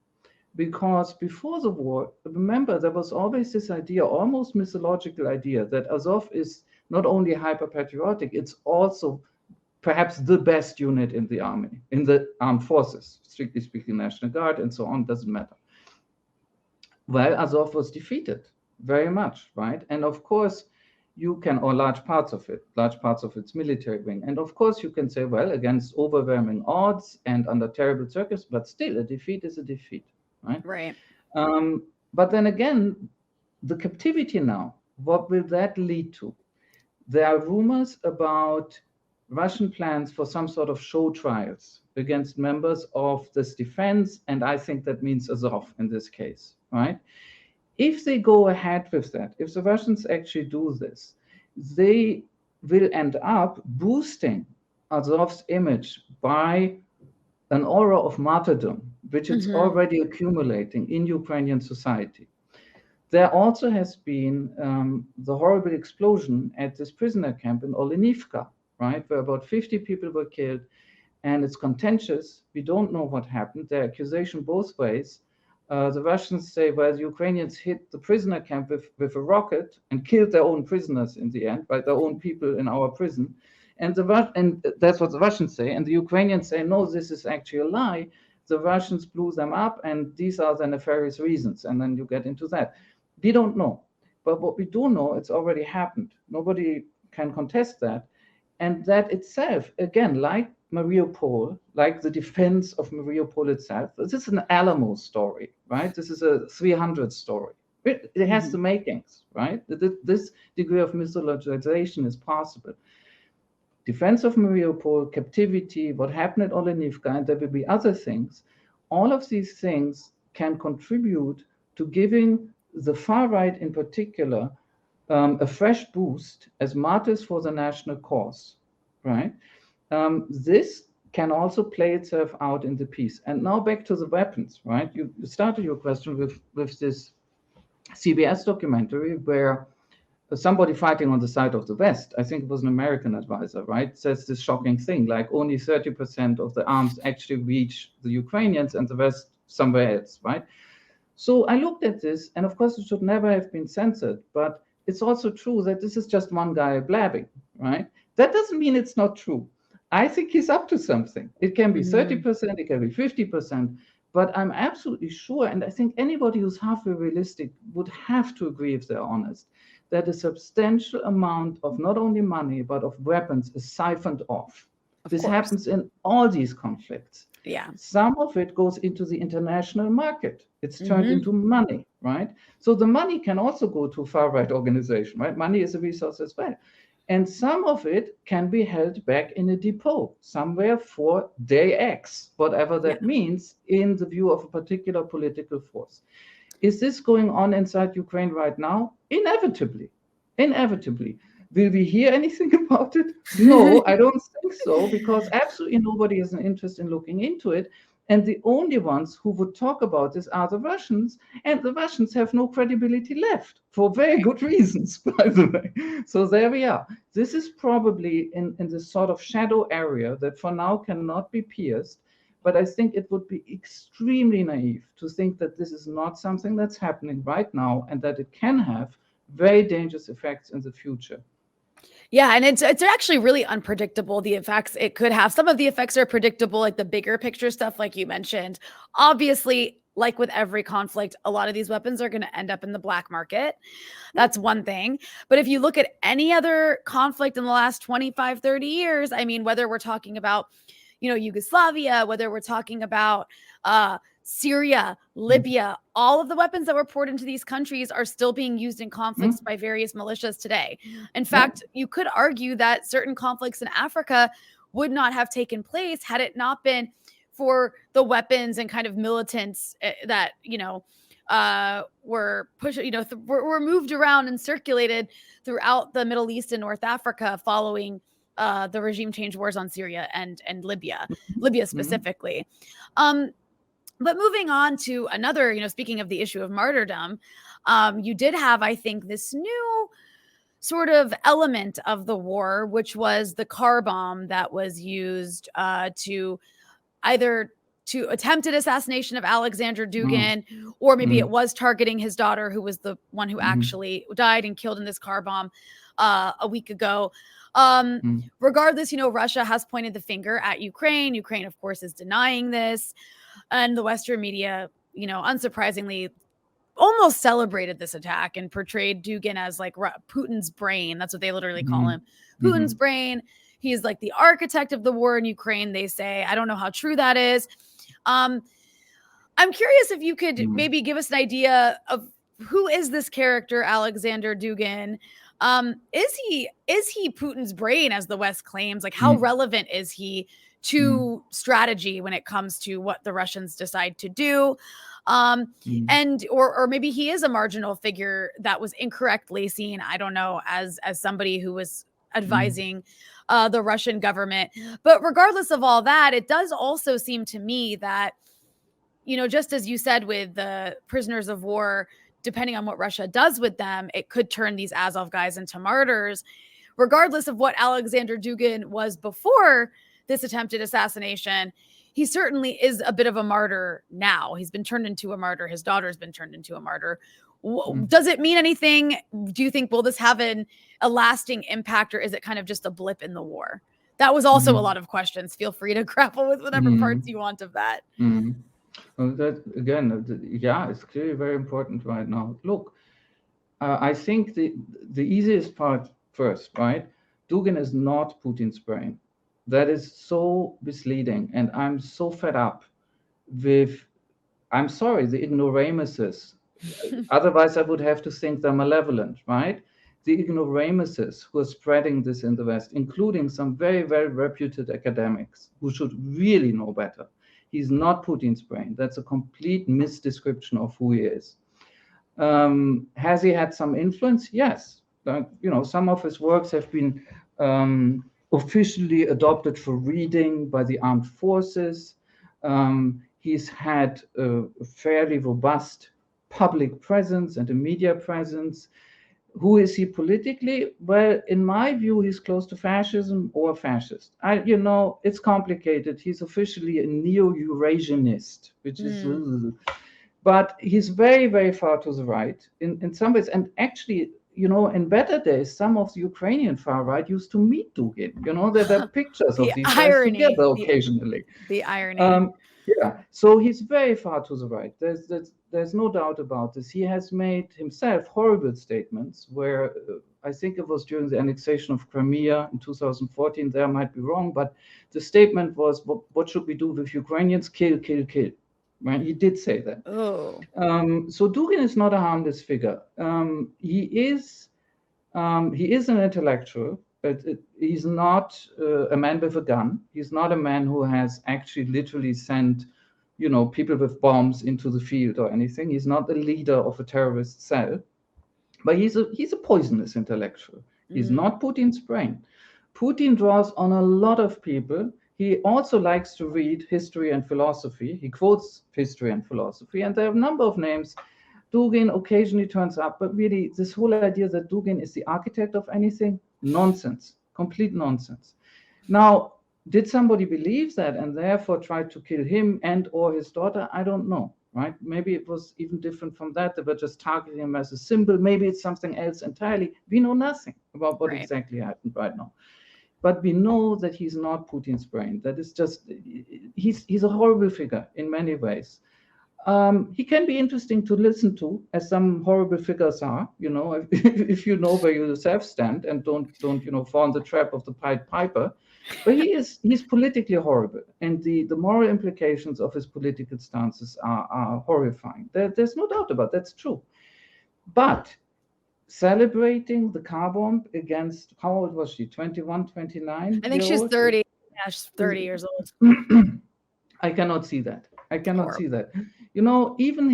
because before the war, remember, there was always this idea, almost mythological idea, that Azov is not only hyper-patriotic, it's also perhaps the best unit in the army, in the armed forces, strictly speaking, National Guard and so on, doesn't matter. Well, Azov was defeated very much, right? And of course, or large parts of its military wing. And of course, you can say, well, against overwhelming odds and under terrible circumstances, but still, a defeat is a defeat, right? Right. But then again, the captivity now, what will that lead to? There are rumors about Russian plans for some sort of show trials against members of this defense, and I think that means Azov in this case, right? If they go ahead with that, if the Russians actually do this, they will end up boosting Azov's image by an aura of martyrdom, which is already accumulating in Ukrainian society. There also has been the horrible explosion at this prisoner camp in Olenivka, right, where about 50 people were killed, and it's contentious. We don't know what happened. There are accusations both ways. The Russians say, well, the Ukrainians hit the prisoner camp with a rocket and killed their own prisoners in the end, right, their own people in our prison. And that's what the Russians say. And the Ukrainians say, no, this is actually a lie. The Russians blew them up, and these are the nefarious reasons. And then you get into that. We don't know. But what we do know, it's already happened. Nobody can contest that. And that itself, again, like Mariupol, like the defense of Mariupol itself, this is an Alamo story, right? This is a 300 story, It has the makings, right? This degree of mythologization is possible. Defense of Mariupol, captivity, what happened at Olenivka, and there will be other things. All of these things can contribute to giving the far right in particular a fresh boost as martyrs for the national cause, right? This can also play itself out in the piece. And now back to the weapons, right? You started your question with this CBS documentary where somebody fighting on the side of the West, I think it was an American advisor, right, says this shocking thing, like only 30% of the arms actually reach the Ukrainians and the rest somewhere else, right? So I looked at this, and of course it should never have been censored, but it's also true that this is just one guy blabbing, right? That doesn't mean it's not true. I think he's up to something. It can be 30%, it can be 50%, but I'm absolutely sure, and I think anybody who's halfway realistic would have to agree if they're honest, that a substantial amount of not only money, but of weapons is siphoned off. This happens in all these conflicts. Yeah. Some of it goes into the international market. It's turned into money, right? So the money can also go to far-right organization, right? Money is a resource as well. And some of it can be held back in a depot somewhere for day X, whatever that means in the view of a particular political force. Is this going on inside Ukraine right now? Inevitably. Will we hear anything about it? No, I don't think so, because absolutely nobody has an interest in looking into it. And the only ones who would talk about this are the Russians, and the Russians have no credibility left for very good reasons, by the way. So there we are. This is probably in this sort of shadow area that for now cannot be pierced. But I think it would be extremely naive to think that this is not something that's happening right now and that it can have very dangerous effects in the future. Yeah, and it's actually really unpredictable, the effects it could have. Some of the effects are predictable, like the bigger picture stuff, like you mentioned. Obviously, like with every conflict, a lot of these weapons are going to end up in the black market. That's one thing. But if you look at any other conflict in the last 25, 30 years, I mean, whether we're talking about, Yugoslavia, whether we're talking about Syria, Libya, all of the weapons that were poured into these countries are still being used in conflicts by various militias today. In fact, you could argue that certain conflicts in Africa would not have taken place had it not been for the weapons and kind of militants that, were pushed, were moved around and circulated throughout the Middle East and North Africa following the regime change wars on Syria and Libya specifically. But moving on to another, speaking of the issue of martyrdom, you did have, I think, this new sort of element of the war, which was the car bomb that was used to attempted assassination of Alexander Dugin, or maybe it was targeting his daughter, who was the one who actually died and killed in this car bomb a week ago. Regardless, Russia has pointed the finger at Ukraine. Ukraine, of course, is denying this. And the Western media, unsurprisingly, almost celebrated this attack and portrayed Dugin as like Putin's brain. That's what they literally call him. Putin's brain. He's like the architect of the war in Ukraine, they say. I don't know how true that is. I'm curious if you could maybe give us an idea of who is this character, Alexander Dugin? Is he Putin's brain, as the West claims? Like, how relevant is he to strategy when it comes to what the Russians decide to do? And or maybe he is a marginal figure that was incorrectly seen, I don't know, as somebody who was advising the Russian government. But regardless of all that, it does also seem to me that, just as you said with the prisoners of war, depending on what Russia does with them, it could turn these Azov guys into martyrs. Regardless of what Alexander Dugin was before this attempted assassination, he certainly is a bit of a martyr now. He's been turned into a martyr. His daughter's been turned into a martyr. Does it mean anything? Do you think, will this have a lasting impact, or is it kind of just a blip in the war? That was also a lot of questions. Feel free to grapple with whatever parts you want of that. Well, that again, it's clearly very important right now. Look, I think the easiest part first, right? Dugin is not Putin's brain. That is so misleading, and I'm so fed up with, I'm sorry, the ignoramuses Otherwise, I would have to think they're malevolent, right? The ignoramuses who are spreading this in the West, including some very, very reputed academics who should really know better. He's not Putin's brain. That's a complete misdescription of who he is. Has he had some influence? Yes. Some of his works have been officially adopted for reading by the armed forces. He's had a fairly robust public presence and a media presence. Who is he politically? Well, in my view, he's close to fascism or fascist. It's complicated. He's officially a neo-Eurasianist, which is, but he's very, very far to the right in some ways. And actually, in better days, some of the Ukrainian far right used to meet Dugin. There are pictures of these guys together occasionally. The irony. Yeah, so he's very far to the right. There's no doubt about this. He has made himself horrible statements where I think it was during the annexation of Crimea in 2014. There I might be wrong, but the statement was, what should we do with Ukrainians? Kill, kill, kill. Right? He did say that. Oh. So Dugin is not a harmless figure. He is an intellectual. But he's not a man with a gun. He's not a man who has actually literally sent, people with bombs into the field or anything. He's not the leader of a terrorist cell. But he's a poisonous intellectual. He's not Putin's brain. Putin draws on a lot of people. He also likes to read history and philosophy. He quotes history and philosophy. And there are a number of names. Dugin occasionally turns up, but really this whole idea that Dugin is the architect of anything, nonsense, complete nonsense. Now, did somebody believe that and therefore try to kill him and or his daughter? I don't know, right? Maybe it was even different from that. They were just targeting him as a symbol. Maybe it's something else entirely. We know nothing about what exactly happened right now. But we know that he's not Putin's brain. That is just, he's a horrible figure in many ways. He can be interesting to listen to, as some horrible figures are. If you know where you yourself stand and don't fall in the trap of the Pied Piper. But he's politically horrible, and the moral implications of his political stances are horrifying. There's no doubt about that's true. But celebrating the car bomb against, how old was she? 21, 29? I think she's 30. Yeah, she's 30 years old. I cannot see that. See that. Even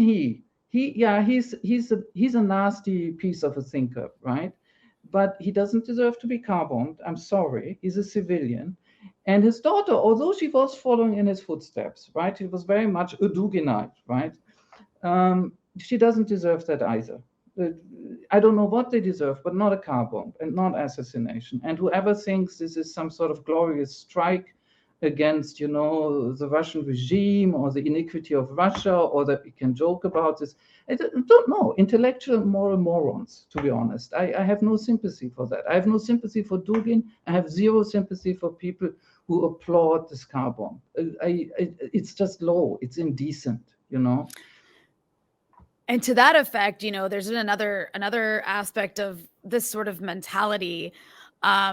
he's a nasty piece of a thinker, right? But he doesn't deserve to be car bombed. I'm sorry. He's a civilian. And his daughter, although she was following in his footsteps, right? He was very much a Duginite, right? She doesn't deserve that either. I don't know what they deserve, but not a car bomb and not assassination. And whoever thinks this is some sort of glorious strike against, the Russian regime or the iniquity of Russia, or that we can joke about this. I don't know. Intellectual moral morons, to be honest. I have no sympathy for that. I have no sympathy for Dugin. I have zero sympathy for people who applaud this car bomb. It's just low. It's indecent, And to that effect, there's another aspect of this sort of mentality,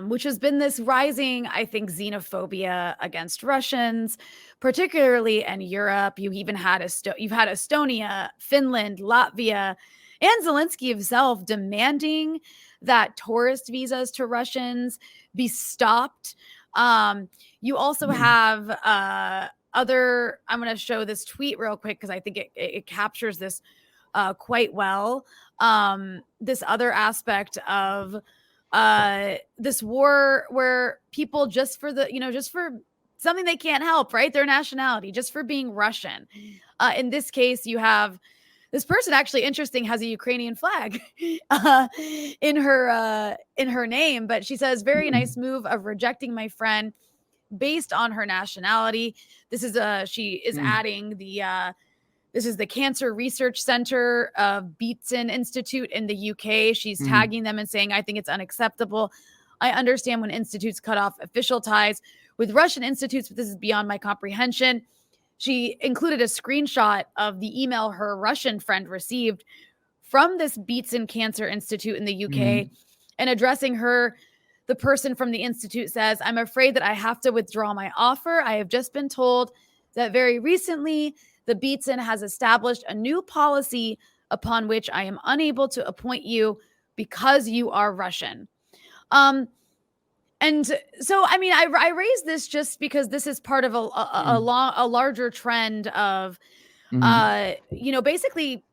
which has been this rising, I think, xenophobia against Russians, particularly in Europe. You've had Estonia, Finland, Latvia, and Zelensky himself demanding that tourist visas to Russians be stopped. You also have other. I'm going to show this tweet real quick because I think it captures this quite well. This other aspect of this war where people just for something they can't help, right? Their nationality, just for being Russian. In this case, you have this person, actually interesting, has a Ukrainian flag in her name, but she says, very nice move of rejecting my friend based on her nationality. This is she is adding this is the Cancer Research Center of Beatson Institute in the UK. She's tagging them and saying, I think it's unacceptable. I understand when institutes cut off official ties with Russian institutes, but this is beyond my comprehension. She included a screenshot of the email her Russian friend received from this Beatson Cancer Institute in the UK, and addressing her, the person from the institute says, I'm afraid that I have to withdraw my offer. I have just been told that very recently the Beatson has established a new policy upon which I am unable to appoint you because you are Russian. And so, I mean, I raise this just because this is part of a larger trend of, basically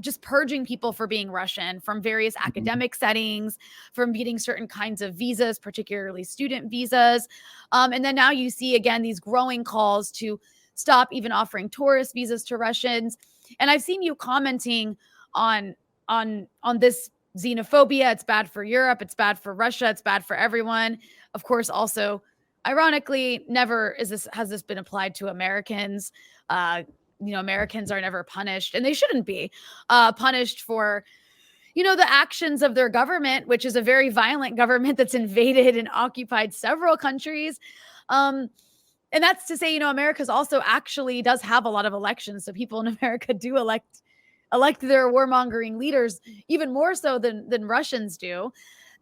just purging people for being Russian from various academic settings, from getting certain kinds of visas, particularly student visas. And then now you see, again, these growing calls to stop even offering tourist visas to Russians. And I've seen you commenting on this xenophobia. It's bad for Europe. It's bad for Russia. It's bad for everyone. Of course, also, ironically, never has this been applied to Americans. Americans are never punished, and they shouldn't be punished for, the actions of their government, which is a very violent government that's invaded and occupied several countries. And that's to say, America's also actually does have a lot of elections. So people in America do elect their warmongering leaders even more so than Russians do.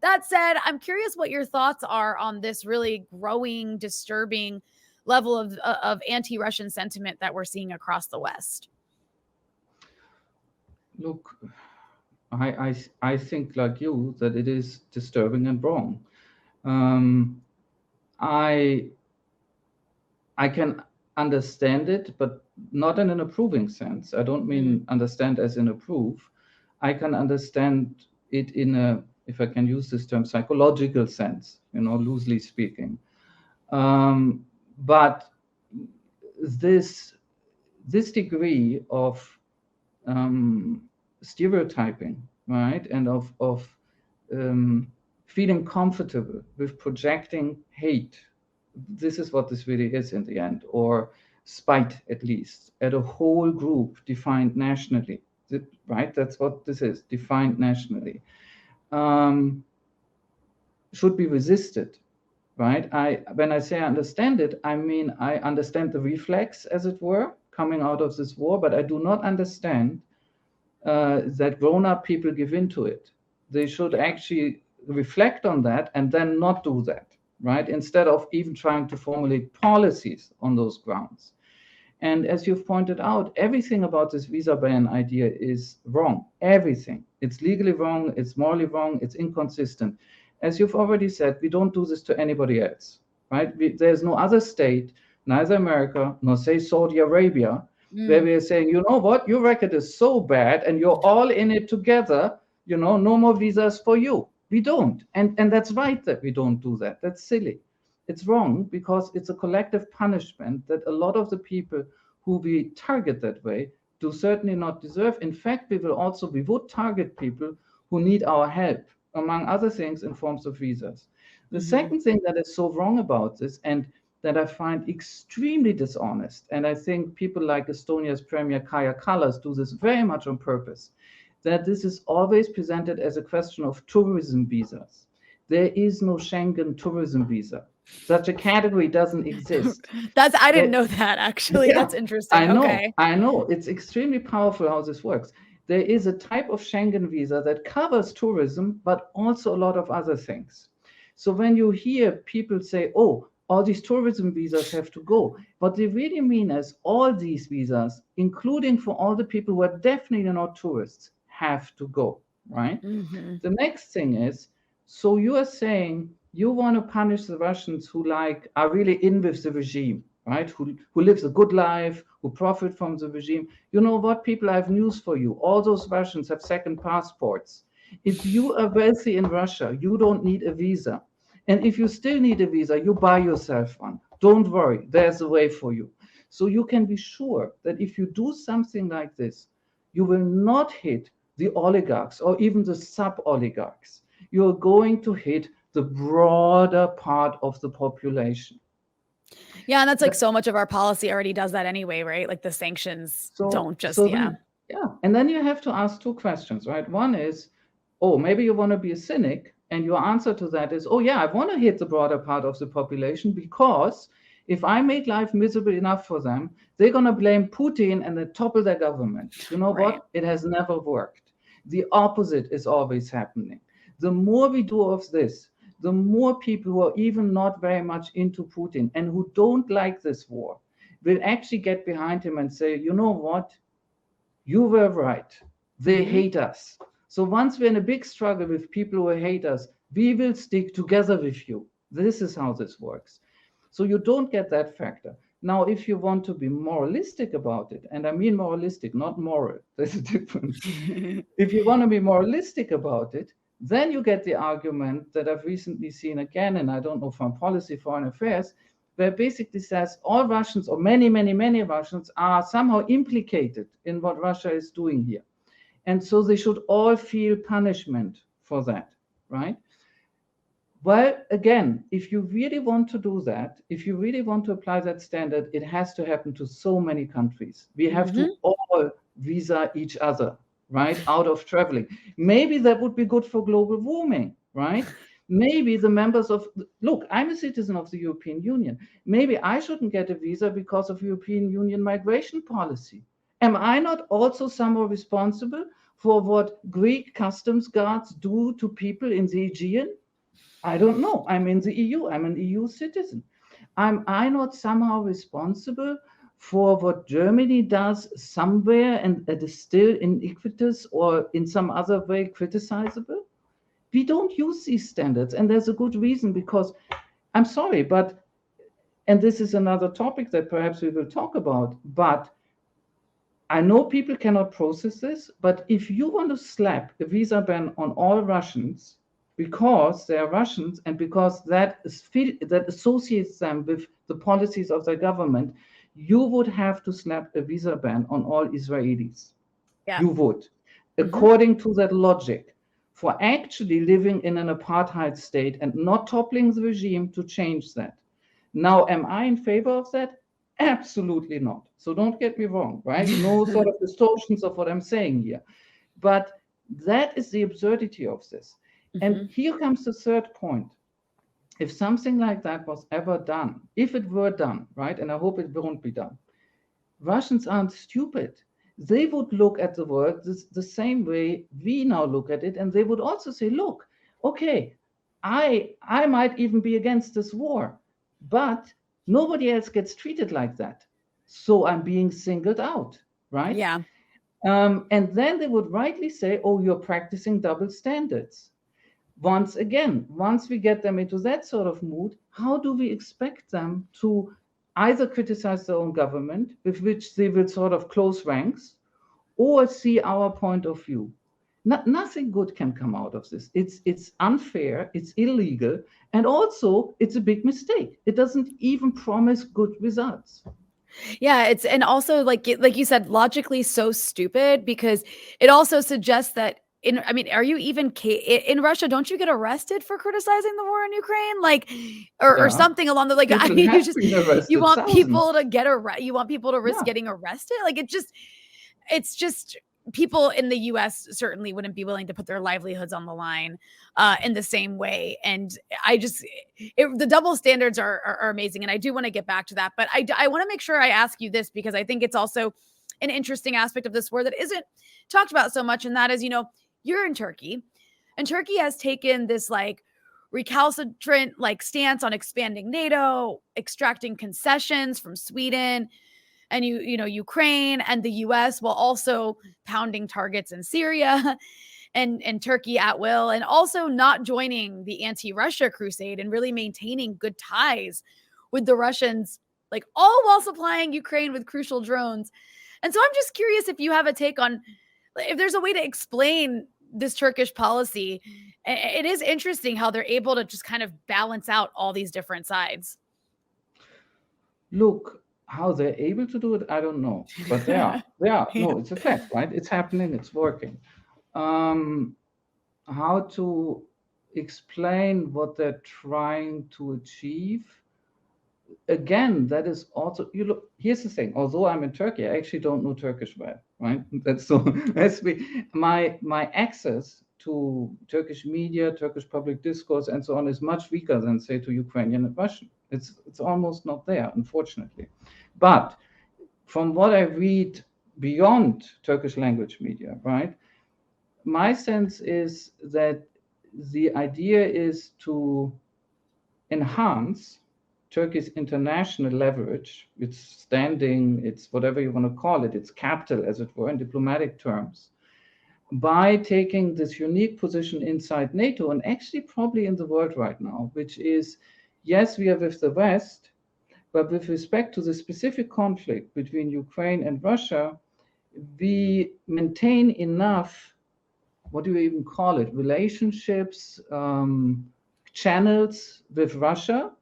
That said, I'm curious what your thoughts are on this really growing, disturbing level of anti-Russian sentiment that we're seeing across the West. Look, I think like you that it is disturbing and wrong. I can understand it, but not in an approving sense. I don't mean understand as in approve. I can understand it in a, if I can use this term, psychological sense, loosely speaking. But this degree of stereotyping, right, and of feeling comfortable with projecting hate, this is what this really is in the end, or spite at least, at a whole group defined nationally, right? That's what this is, defined nationally, should be resisted. Right. When I say I understand it, I mean I understand the reflex, as it were, coming out of this war, but I do not understand that grown-up people give into it. They should actually reflect on that and then not do that, right? Instead of even trying to formulate policies on those grounds. And as you've pointed out, everything about this visa ban idea is wrong. Everything. It's legally wrong. It's morally wrong. It's inconsistent. As you've already said, we don't do this to anybody else, right? There's no other state, neither America nor say Saudi Arabia, where we are saying, you know what, your record is so bad and you're all in it together, no more visas for you. We don't. And that's right that we don't do that. That's silly. It's wrong because it's a collective punishment that a lot of the people who we target that way do certainly not deserve. In fact, we would target people who need our help, among other things, in forms of visas. The second thing that is so wrong about this, and that I find extremely dishonest, and I think people like Estonia's Premier Kaja Kallas do this very much on purpose, that this is always presented as a question of tourism visas. There is no Schengen tourism visa. Such a category doesn't exist. I didn't know that, actually. Yeah, that's interesting. I know. It's extremely powerful how this works. There is a type of Schengen visa that covers tourism, but also a lot of other things. So when you hear people say, oh, all these tourism visas have to go, what they really mean is all these visas, including for all the people who are definitely not tourists, have to go, right? The next thing is, so you are saying you want to punish the Russians who are really in with the regime, right? Who lives a good life, who profit from the regime. You know what, people, I have news for you. All those Russians have second passports. If you are wealthy in Russia, you don't need a visa. And if you still need a visa, you buy yourself one. Don't worry, there's a way for you. So you can be sure that if you do something like this, you will not hit the oligarchs or even the sub-oligarchs. You're going to hit the broader part of the population. Yeah, and that's like so much of our policy already does that anyway, right? Like the sanctions don't just, And then you have to ask two questions, right? One is, oh, maybe you want to be a cynic, and your answer to that is, oh yeah, I want to hit the broader part of the population because if I make life miserable enough for them, they're going to blame Putin and then topple their government. You know what? It has never worked. The opposite is always happening. The more we do of this, the more people who are even not very much into Putin and who don't like this war will actually get behind him and say, you know what? You were right. They hate us. So once we're in a big struggle with people who hate us, we will stick together with you. This is how this works. So you don't get that factor. Now, if you want to be moralistic about it, and I mean moralistic, not moral, there's a difference. If you want to be moralistic about it, then you get the argument that I've recently seen again, and I don't know, from Policy Foreign Affairs, where it basically says all Russians, or many, many, many Russians, are somehow implicated in what Russia is doing here. And so they should all feel punishment for that, right? Well, again, if you really want to do that, if you really want to apply that standard, it has to happen to so many countries. We have to all visa each other, right, out of traveling. Maybe that would be good for global warming, right? Maybe the members of, look, I'm a citizen of the European Union. Maybe I shouldn't get a visa because of European Union migration policy. Am I not also somehow responsible for what Greek customs guards do to people in the Aegean? I don't know. I'm in the EU. I'm an EU citizen. Am I not somehow responsible for what Germany does somewhere and that is still iniquitous or in some other way criticizable? We don't use these standards, and there's a good reason, because I'm sorry, but, and this is another topic that perhaps we will talk about, but I know people cannot process this, but if you want to slap a visa ban on all Russians because they are Russians and because that associates them with the policies of their government, you would have to slap a visa ban on all Israelis. Yeah. You would, according to that logic, for actually living in an apartheid state and not toppling the regime to change that. Now, am I in favor of that? Absolutely not. So don't get me wrong, right? No sort of distortions of what I'm saying here. But that is the absurdity of this. And here comes the third point. If something like that was ever done, if it were done, right, and I hope it won't be done, Russians aren't stupid. They would look at the world the same way we now look at it, and they would also say, look, okay, I might even be against this war, but nobody else gets treated like that. So I'm being singled out, right? Yeah. And then they would rightly say, oh, you're practicing double standards. Once again, once we get them into that sort of mood, how do we expect them to either criticize their own government, with which they will sort of close ranks, or see our point of view? Nothing good can come out of this. It's unfair, it's illegal, and also it's a big mistake. It doesn't even promise good results. Yeah, and also like you said, logically so stupid, because it also suggests that are you even in Russia? Don't you get arrested for criticizing the war in Ukraine, like, or something along the like? I mean, you want people to get arrested. You want people to risk getting arrested. Like it's just people in the U.S. certainly wouldn't be willing to put their livelihoods on the line in the same way. And the double standards are amazing, and I do want to get back to that. But I want to make sure I ask you this, because I think it's also an interesting aspect of this war that isn't talked about so much, and that is, you're in Turkey, and Turkey has taken this like recalcitrant like stance on expanding NATO, extracting concessions from Sweden and Ukraine and the US, while also pounding targets in Syria and Turkey at will, and also not joining the anti-Russia crusade and really maintaining good ties with the Russians, like all while supplying Ukraine with crucial drones. And so I'm just curious if you have a take on if there's a way to explain this Turkish policy. It is interesting how they're able to just kind of balance out all these different sides. Look, how they're able to do it, I don't know. But they are. No, it's a fact, right? It's happening, it's working. How to explain what they're trying to achieve? Again, that is also, here's the thing. Although I'm in Turkey, I actually don't know Turkish well, right? That's so, my access to Turkish media, Turkish public discourse, and so on is much weaker than, say, to Ukrainian and Russian. It's almost not there, unfortunately. But from what I read beyond Turkish language media, right, my sense is that the idea is to enhance Turkey's international leverage, its standing, its whatever you want to call it, its capital, as it were, in diplomatic terms, by taking this unique position inside NATO, and actually probably in the world right now, which is, yes, we are with the West, but with respect to the specific conflict between Ukraine and Russia, we maintain enough, what do you even call it, relationships, channels with Russia,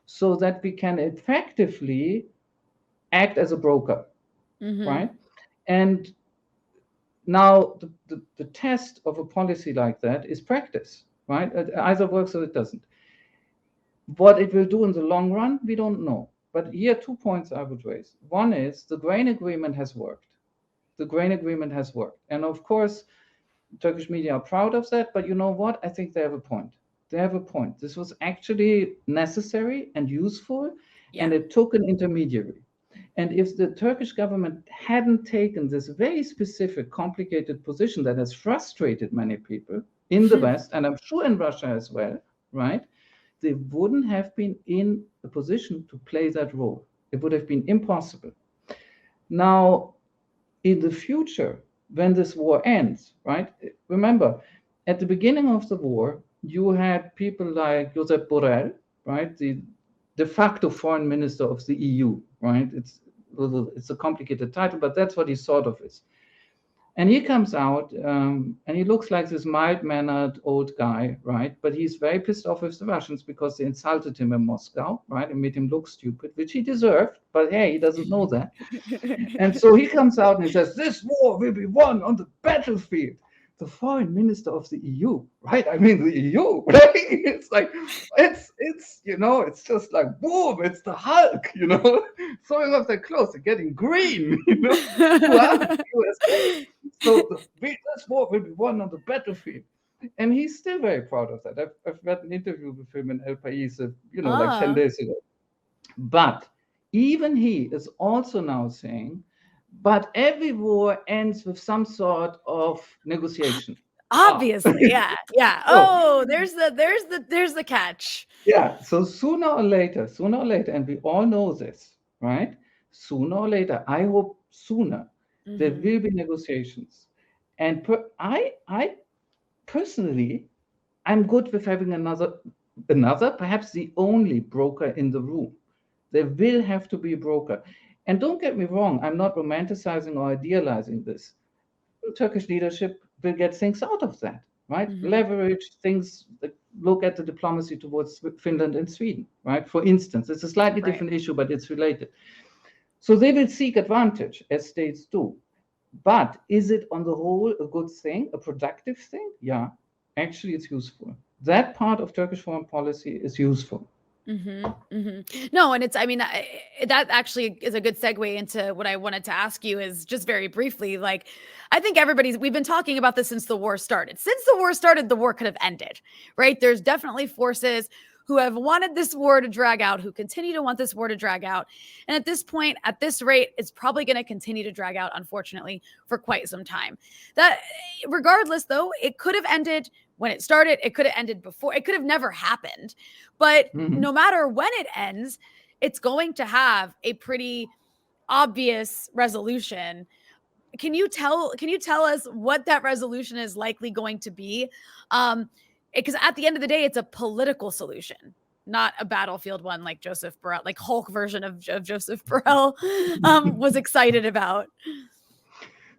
so that we can effectively act as a broker, right? And now the test of a policy like that is practice, right? It either works or it doesn't. What it will do in the long run, we don't know. But here, 2 points I would raise. One is the grain agreement has worked. The grain agreement has worked. And of course, Turkish media are proud of that, but you know what? I think they have a point. They have a point. This was actually necessary and useful, and it took an intermediary. And if the Turkish government hadn't taken this very specific, complicated position that has frustrated many people in the West, and I'm sure in Russia as well, right? They wouldn't have been in a position to play that role. It would have been impossible. Now, in the future, when this war ends, right? Remember, at the beginning of the war, you had people like Josep Borrell, right? The de facto foreign minister of the EU, right? It's a complicated title, but that's what he sort of is. And he comes out and he looks like this mild-mannered old guy, right? But he's very pissed off with the Russians because they insulted him in Moscow, right? And made him look stupid, which he deserved. But hey, he doesn't know that. And so he comes out and he says, this war will be won on the battlefield. The foreign minister of the EU, right? I mean, the EU, right? It's like, it's you know, it's just like, boom, it's the Hulk, you know, throwing off their clothes and getting green, you know. So this war will be won on the battlefield. And he's still very proud of that. I've read an interview with him in El País, you know, like 10 days ago. But even he is also now saying, but every war ends with some sort of negotiation. Obviously, yeah. Oh, there's the catch. Yeah. So sooner or later, and we all know this, right? Sooner or later, I hope sooner, there will be negotiations. And I personally, I'm good with having another, perhaps the only broker in the room. There will have to be a broker. And don't get me wrong, I'm not romanticizing or idealizing this. The Turkish leadership will get things out of that, right? Leverage things, look at the diplomacy towards Finland and Sweden, right? For instance, it's a slightly different issue, but it's related. So they will seek advantage, as states do. But is it on the whole a good thing, a productive thing? Yeah, actually it's useful. That part of Turkish foreign policy is useful. No, and I mean, that actually is a good segue into what I wanted to ask you is just very briefly, like, I think we've been talking about this since the war started. Since the war started, the war could have ended, right? There's definitely forces who have wanted this war to drag out, who continue to want this war to drag out. And at this point, at this rate, it's probably going to continue to drag out, unfortunately, for quite some time. That, regardless, though, it could have ended when it started. It could have ended before. It could have never happened. But no matter when it ends, it's going to have a pretty obvious resolution. Can you tell us what that resolution is likely going to be? Because at the end of the day, it's a political solution, not a battlefield one like Joseph Borrell, like Hulk version of Joseph Borrell was excited about.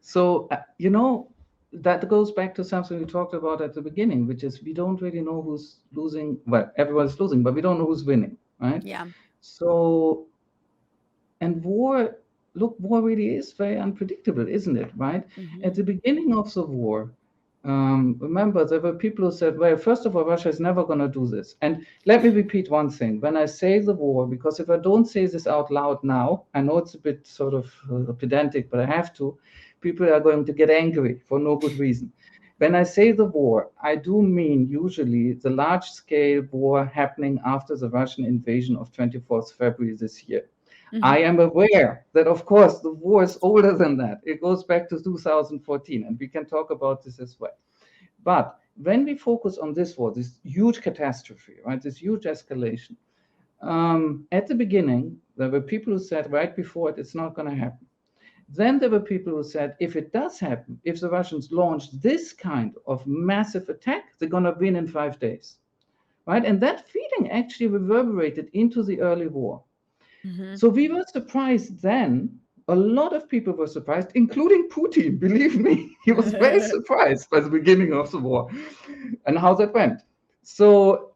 So, you know, that goes back to something we talked about at the beginning, which is we don't really know who's losing. Well, everyone's losing, but we don't know who's winning, right? Yeah. So, and war really is very unpredictable, isn't it, right? At the beginning of the war, remember, there were people who said, well, first of all, Russia is never going to do this. And let me repeat one thing. When I say the war, because if I don't say this out loud now, I know it's a bit sort of pedantic, but I have to, people are going to get angry for no good reason. When I say the war, I do mean usually the large-scale war happening after the Russian invasion of 24th February this year. I am aware that, of course, the war is older than that. It goes back to 2014, and we can talk about this as well. But when we focus on this war, this huge catastrophe, right, this huge escalation, at the beginning, there were people who said right before it, it's not going to happen. Then there were people who said, if it does happen, if the Russians launch this kind of massive attack, they're going to win in 5 days, right? And that feeling actually reverberated into the early war. So we were surprised then. A lot of people were surprised, including Putin. Believe me, he was very surprised by the beginning of the war and how that went. So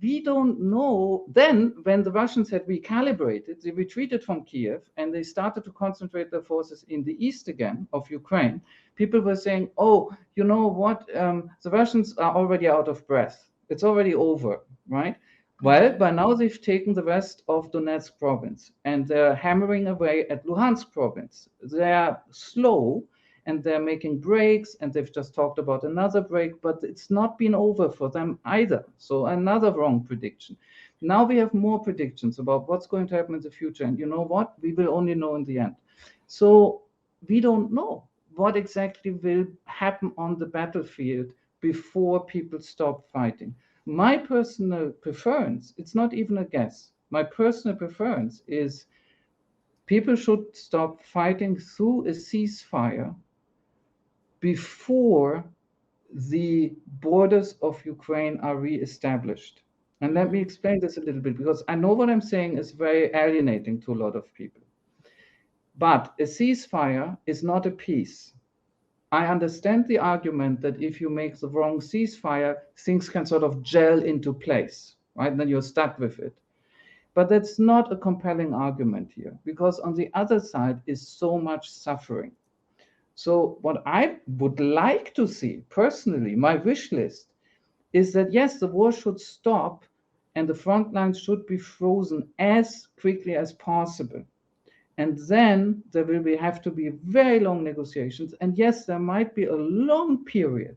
we don't know. Then, when the Russians had recalibrated, they retreated from Kiev and they started to concentrate their forces in the east again of Ukraine. People were saying, oh, you know what? The Russians are already out of breath. It's already over, right? Well, by now they've taken the rest of Donetsk province and they're hammering away at Luhansk province. They're slow and they're making breaks, and they've just talked about another break, but it's not been over for them either. So another wrong prediction. Now we have more predictions about what's going to happen in the future. And you know what? We will only know in the end. So we don't know what exactly will happen on the battlefield before people stop fighting. My personal preference, it's not even a guess, my personal preference is people should stop fighting through a ceasefire before the borders of Ukraine are re-established. And let me explain this a little bit, because I know what I'm saying is very alienating to a lot of people. But a ceasefire is not a peace. I understand the argument that if you make the wrong ceasefire, things can sort of gel into place, right? And then you're stuck with it. But that's not a compelling argument here, because on the other side is so much suffering. So what I would like to see, personally, my wish list, is that yes, the war should stop and the front lines should be frozen as quickly as possible. And then there will have to be very long negotiations. And yes, there might be a long period,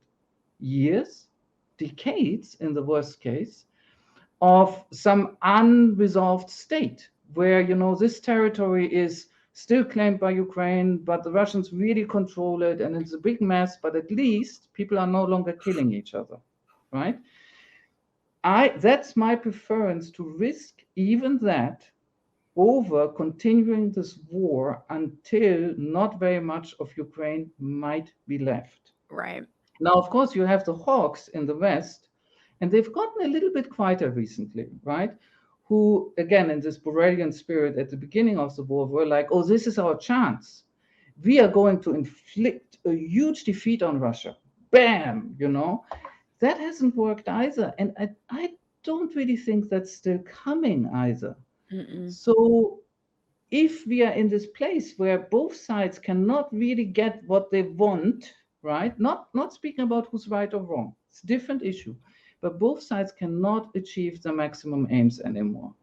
years, decades in the worst case, of some unresolved state where, you know, this territory is still claimed by Ukraine, but the Russians really control it and it's a big mess, but at least people are no longer killing each other, right? That's my preference, to risk even that over continuing this war until not very much of Ukraine might be left. Right. Now, of course, you have the hawks in the West, and they've gotten a little bit quieter recently, right? Who, again, in this Borrellian spirit at the beginning of the war, were like, oh, this is our chance. We are going to inflict a huge defeat on Russia. Bam, you know? That hasn't worked either. And I don't really think that's still coming either. So if we are in this place where both sides cannot really get what they want, right? Not speaking about who's right or wrong. It's a different issue. But both sides cannot achieve the maximum aims anymore.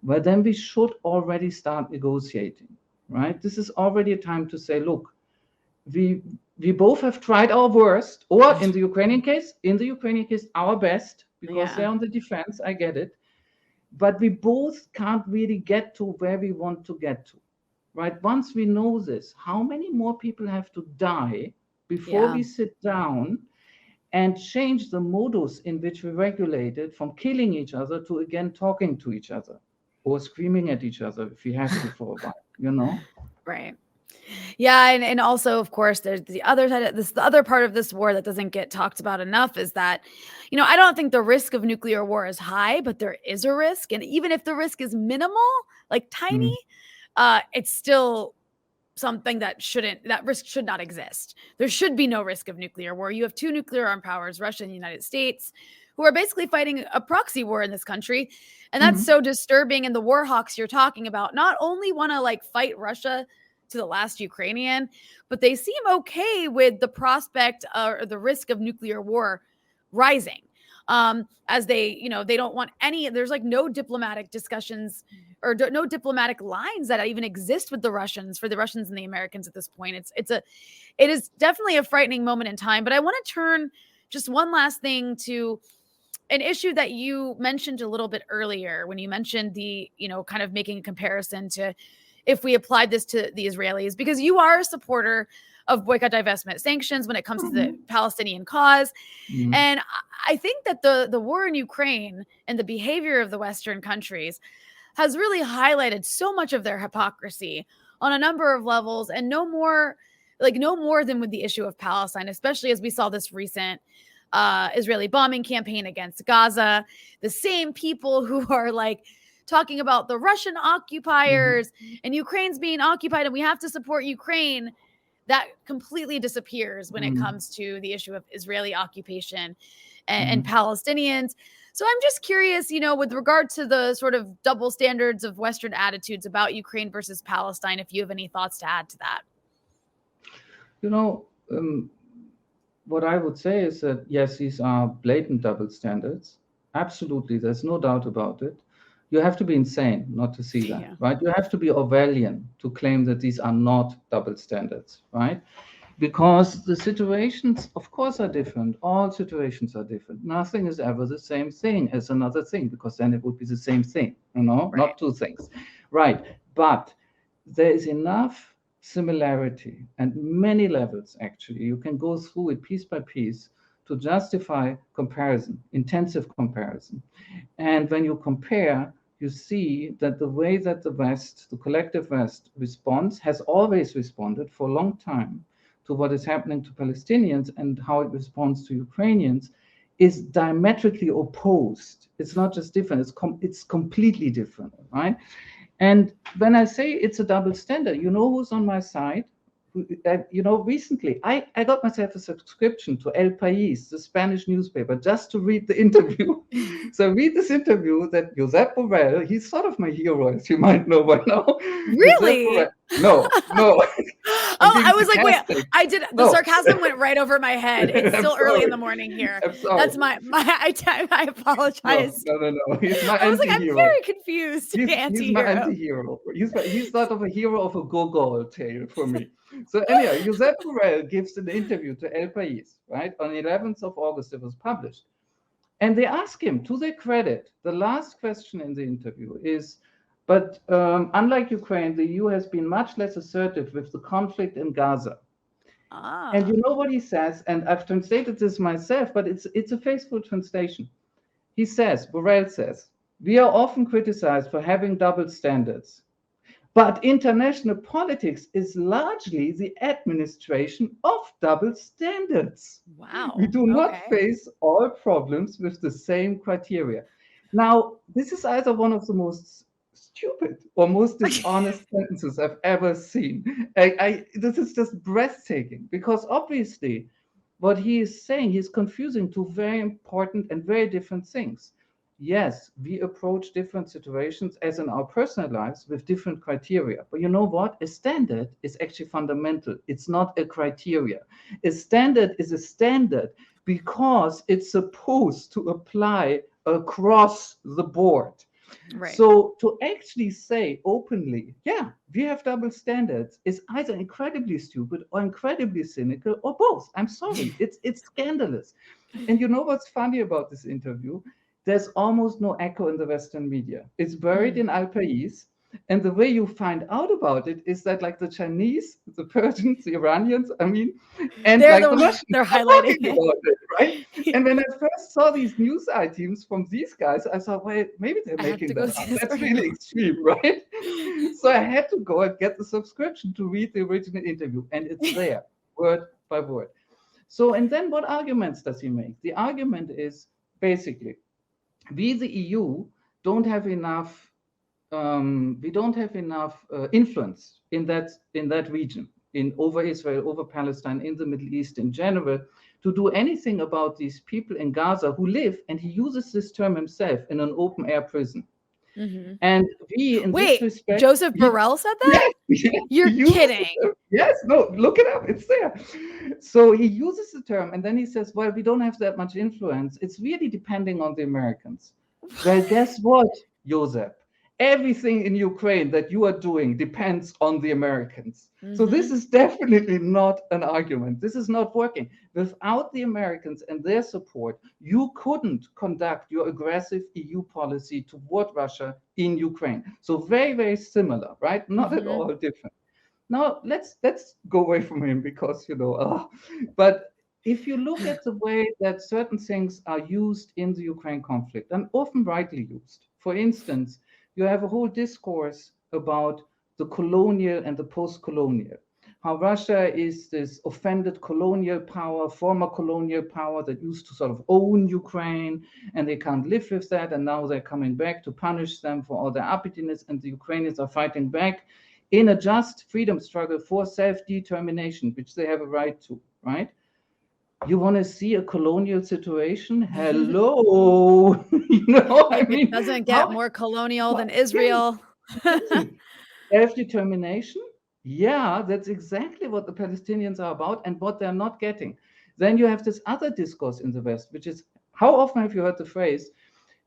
Well, then we should already start negotiating, right? This is already a time to say, look, we both have tried our worst, or in the Ukrainian case, our best, because they're on the defense, I get it. But we both can't really get to where we want to get to, right? Once we know this, how many more people have to die before we sit down and change the modus in which we regulate it from killing each other to, again, talking to each other or screaming at each other if we have to for a while, you know? Right. Yeah, and also, of course, there's the other side of this. The other part of this war that doesn't get talked about enough is that, you know, I don't think the risk of nuclear war is high, but there is a risk, and even if the risk is minimal, like tiny, it's still something that risk should not exist. There should be no risk of nuclear war. You have two nuclear armed powers, Russia and the United States, who are basically fighting a proxy war in this country, and that's so disturbing. And the war hawks you're talking about not only want to like fight Russia to the last Ukrainian, but they seem okay with the prospect or the risk of nuclear war rising. As they, you know, they don't want there's like no diplomatic discussions or no diplomatic lines that even exist with the Russians, for the Russians and the Americans at this point. It is definitely a frightening moment in time. But I want to turn just one last thing to an issue that you mentioned a little bit earlier when you mentioned the, you know, kind of making a comparison to if we applied this to the Israelis, because you are a supporter of boycott, divestment, sanctions when it comes to the Palestinian cause. And I think that the war in Ukraine and the behavior of the Western countries has really highlighted so much of their hypocrisy on a number of levels, and no more than with the issue of Palestine, especially as we saw this recent Israeli bombing campaign against Gaza. The same people who are like talking about the Russian occupiers and Ukraine's being occupied and we have to support Ukraine, that completely disappears when it comes to the issue of Israeli occupation and Palestinians. So I'm just curious, with regard to the sort of double standards of Western attitudes about Ukraine versus Palestine, if you have any thoughts to add to that. What I would say is that, yes, these are blatant double standards. Absolutely. There's no doubt about it. You have to be insane not to see that, right? You have to be Orwellian to claim that these are not double standards, right? Because the situations, of course, are different. All situations are different. Nothing is ever the same thing as another thing, because then it would be the same thing, not two things, right? But there is enough similarity and many levels, actually. You can go through it piece by piece to justify comparison, intensive comparison. And when you compare, you see that the way that the West, the collective West, responds, has always responded for a long time to what is happening to Palestinians and how it responds to Ukrainians, is diametrically opposed. It's not just different, it's completely different, right? And when I say it's a double standard, who's on my side? Recently, I got myself a subscription to El País, the Spanish newspaper, just to read the interview. So I read this interview that Josep Borrell, he's sort of my hero, as you might know by now. Really? No. I was like, wait, the sarcasm went right over my head. It's still early in the morning here. That's I apologize. No. He's my I was like, I'm very confused. He's my anti-hero. He's sort of a hero of a Gogol tale for me. So anyhow, Josep Borrell gives an interview to El País, right? On the 11th of August, it was published. And they ask him, to their credit, the last question in the interview is, but unlike Ukraine, the EU has been much less assertive with the conflict in Gaza. And you know what he says, and I've translated this myself, but it's a faithful translation. Borrell says, we are often criticized for having double standards, but international politics is largely the administration of double standards. Wow. We do not face all problems with the same criteria. Now, this is either one of the most stupid or most dishonest sentences I've ever seen. This is just breathtaking, because obviously what he is saying, he's confusing two very important and very different things. Yes, we approach different situations, as in our personal lives, with different criteria. But you know what? A standard is actually fundamental. It's not a criteria. A standard is a standard because it's supposed to apply across the board. Right. So to actually say openly, yeah, we have double standards, is either incredibly stupid or incredibly cynical or both. I'm sorry, it's scandalous. And you know what's funny about this interview? There's almost no echo in the Western media. It's buried in Al País. And the way you find out about it is that, like, the Chinese, the Persians, the Iranians, and the Russians, they're highlighting about it, right? And when I first saw these news items from these guys, I thought, wait, maybe they're making that up. That's really extreme, right? So I had to go and get the subscription to read the original interview, and it's there, word by word. So, and then what arguments does he make? The argument is basically, we, the EU, don't have enough. We don't have enough influence in that region, over Israel, over Palestine, in the Middle East in general, to do anything about these people in Gaza who live, and he uses this term himself, in an open air prison. And we, in this respect, Joseph Borrell said that? Yes, You're kidding. Yes, no, look it up. It's there. So he uses the term, and then he says, well, we don't have that much influence. It's really depending on the Americans. Well, guess what, Joseph? Everything in Ukraine that you are doing depends on the Americans. So this is definitely not an argument. This is not working. Without the Americans and their support, you couldn't conduct your aggressive EU policy toward Russia in Ukraine. So very, very similar, right? Not at all different. Now, let's go away from him, because, but if you look at the way that certain things are used in the Ukraine conflict, and often rightly used, for instance, you have a whole discourse about the colonial and the post-colonial. How Russia is this offended colonial power, former colonial power that used to sort of own Ukraine, and they can't live with that, and now they're coming back to punish them for all their uppityness, and the Ukrainians are fighting back in a just freedom struggle for self-determination, which they have a right to, right? You want to see a colonial situation? Hello. It doesn't get more colonial than Israel. Self-determination? Yeah, that's exactly what the Palestinians are about and what they're not getting. Then you have this other discourse in the West, which is, how often have you heard the phrase,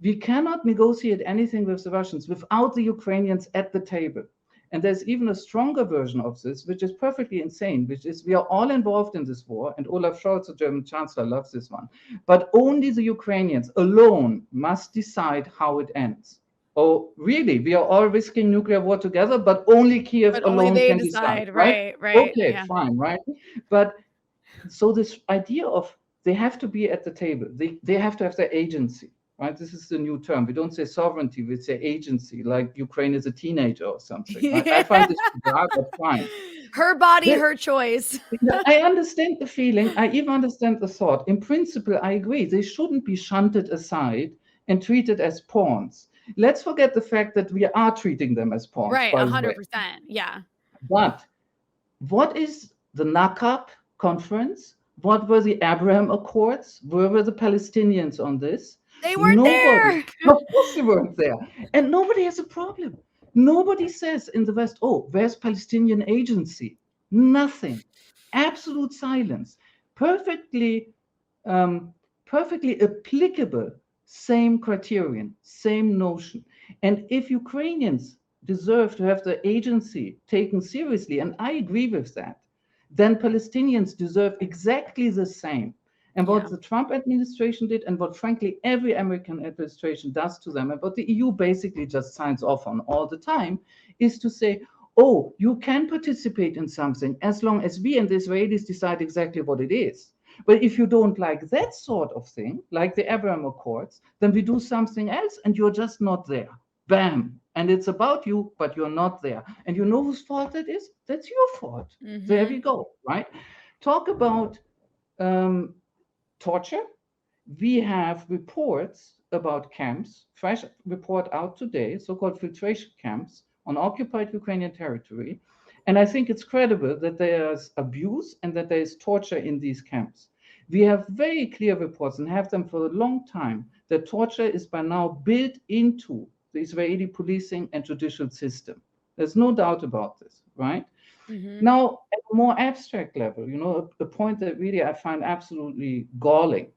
we cannot negotiate anything with the Russians without the Ukrainians at the table? And there's even a stronger version of this, which is perfectly insane, which is we are all involved in this war, and Olaf Scholz, the German chancellor, loves this one. But only the Ukrainians alone must decide how it ends. Oh, really? We are all risking nuclear war together, but only Kiev alone can decide, right? Okay, yeah. Fine, right? But so this idea of they have to be at the table, they have to have their agency. Right, this is the new term. We don't say sovereignty, we say agency, like Ukraine is a teenager or something. Right? I find this bizarre, but fine. Her body, her choice. I understand the feeling. I even understand the thought. In principle, I agree. They shouldn't be shunted aside and treated as pawns. Let's forget the fact that we are treating them as pawns. Right, 100%. Yeah. But what is the Nakab conference? What were the Abraham Accords? Where were the Palestinians on this? They weren't there. Of course they weren't there. And nobody has a problem. Nobody says in the West, oh, where's Palestinian agency? Nothing. Absolute silence. Perfectly applicable, same criterion, same notion. And if Ukrainians deserve to have their agency taken seriously, and I agree with that, then Palestinians deserve exactly the same. And what the Trump administration did, and what, frankly, every American administration does to them, and what the EU basically just signs off on all the time, is to say, oh, you can participate in something as long as we and the Israelis decide exactly what it is. But if you don't like that sort of thing, like the Abraham Accords, then we do something else, and you're just not there. Bam. And it's about you, but you're not there. And you know whose fault that is? That's your fault. Mm-hmm. There we go, right? Talk about torture. We have reports about camps, fresh report out today, so-called filtration camps on occupied Ukrainian territory. And I think it's credible that there's abuse and that there is torture in these camps. We have very clear reports, and have them for a long time, that torture is by now built into the Israeli policing and judicial system. There's no doubt about this, right? Mm-hmm. Now, at a more abstract level, a point that really I find absolutely galling.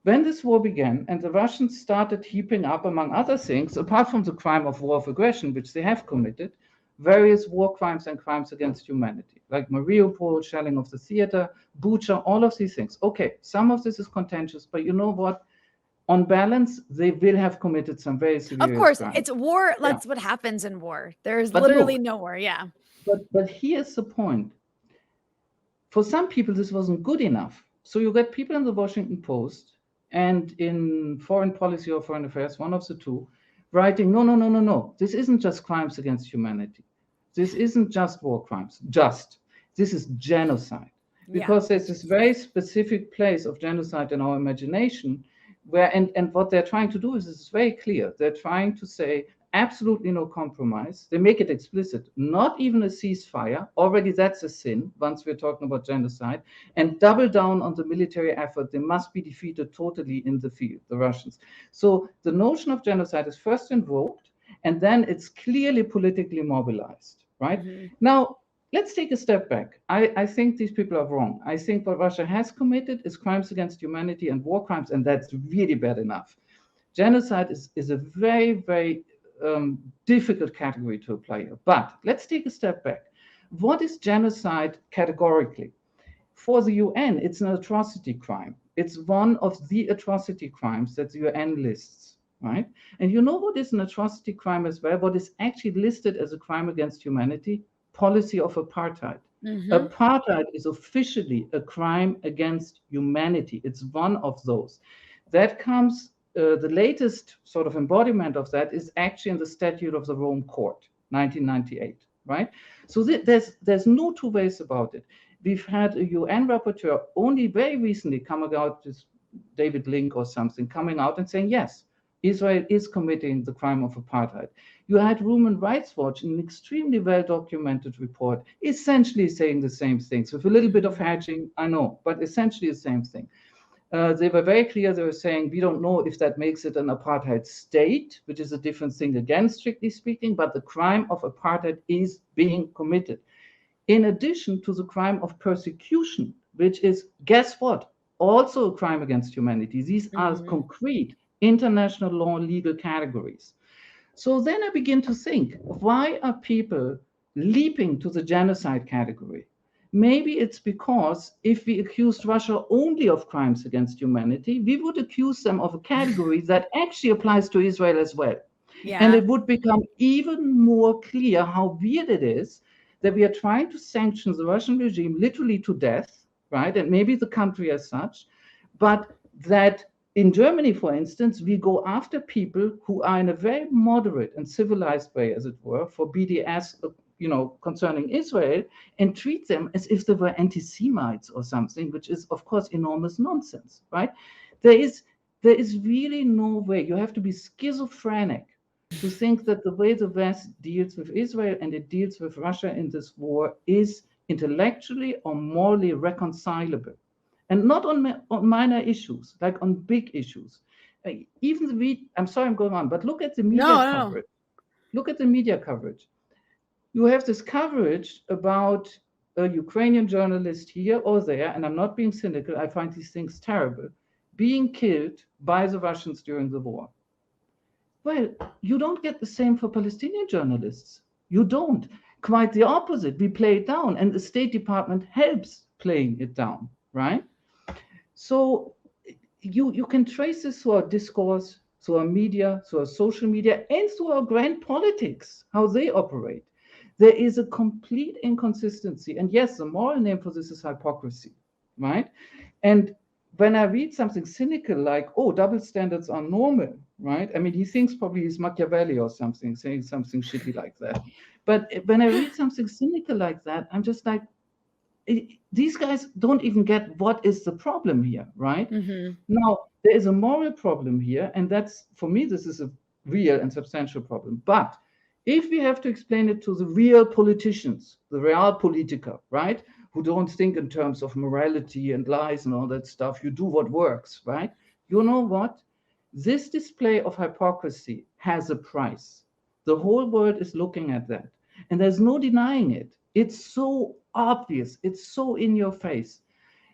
When this war began and the Russians started heaping up, among other things, apart from the crime of war of aggression, which they have committed, various war crimes and crimes against humanity, like Mariupol, shelling of the theater, Bucha, all of these things. Okay, some of this is contentious, but you know what? On balance, they will have committed some very serious crimes. Of course, it's war. That's what happens in war. There's literally no war, But here's the point. For some people, this wasn't good enough. So you get people in the Washington Post and in Foreign Policy or Foreign Affairs, one of the two, writing, no. This isn't just crimes against humanity. This isn't just war crimes. This is genocide. Because there's this very specific place of genocide in our imagination where, and what they're trying to do is very clear. They're trying to say, absolutely no compromise. They make it explicit. Not even a ceasefire. Already that's a sin once we're talking about genocide. And double down on the military effort. They must be defeated totally in the field, the Russians. So the notion of genocide is first invoked, and then it's clearly politically mobilized, right? Mm-hmm. Now, let's take a step back. I think these people are wrong. I think what Russia has committed is crimes against humanity and war crimes, and that's really bad enough. Genocide is a very, very difficult category to apply here. But let's take a step back. What is genocide categorically? For the UN, it's an atrocity crime. It's one of the atrocity crimes that the UN lists, right? And you know what is an atrocity crime as well? What is actually listed as a crime against humanity? Policy of apartheid. Mm-hmm. Apartheid is officially a crime against humanity. It's one of those. That comes, the latest sort of embodiment of that is actually in the Statute of the Rome Court, 1998, right? So there's no two ways about it. We've had a UN rapporteur only very recently coming out, this David Link or something, coming out and saying, yes, Israel is committing the crime of apartheid. You had Human Rights Watch in an extremely well-documented report, essentially saying the same things, with a little bit of hedging, I know, but essentially the same thing. They were very clear. They were saying, we don't know if that makes it an apartheid state, which is a different thing again, strictly speaking, but the crime of apartheid is being committed. In addition to the crime of persecution, which is, guess what, also a crime against humanity. These are concrete international law legal categories. So then I begin to think, why are people leaping to the genocide category? Maybe it's because if we accused Russia only of crimes against humanity, we would accuse them of a category that actually applies to Israel as well. Yeah. And it would become even more clear how weird it is that we are trying to sanction the Russian regime literally to death, right? And maybe the country as such, but that in Germany, for instance, we go after people who are in a very moderate and civilized way, as it were, for BDS, concerning Israel, and treat them as if they were anti-Semites or something, which is, of course, enormous nonsense, right? There is really no way. You have to be schizophrenic to think that the way the West deals with Israel and it deals with Russia in this war is intellectually or morally reconcilable. And not on minor issues, like on big issues. I'm sorry I'm going on, but look at the media coverage. Look at the media coverage. You have this coverage about a Ukrainian journalist here or there, and I'm not being cynical, I find these things terrible, being killed by the Russians during the war. Well, you don't get the same for Palestinian journalists. You don't. Quite the opposite. We play it down, and the State Department helps playing it down, right? So you can trace this through our discourse, through our media, through our social media, and through our grand politics, how they operate. There is a complete inconsistency. And yes, the moral name for this is hypocrisy, right? And when I read something cynical like, oh, double standards are normal, right? I mean, he thinks probably he's Machiavelli or something, saying something shitty like that. But when I read something cynical like that, I'm just like, these guys don't even get what is the problem here, right? Now, there is a moral problem here, and that's, for me, this is a real and substantial problem. But if we have to explain it to the real politicians, the realpolitiker, right, who don't think in terms of morality and lies and all that stuff, you do what works, right? You know what? This display of hypocrisy has a price. The whole world is looking at that, and there's no denying it. It's so obvious. It's so in your face.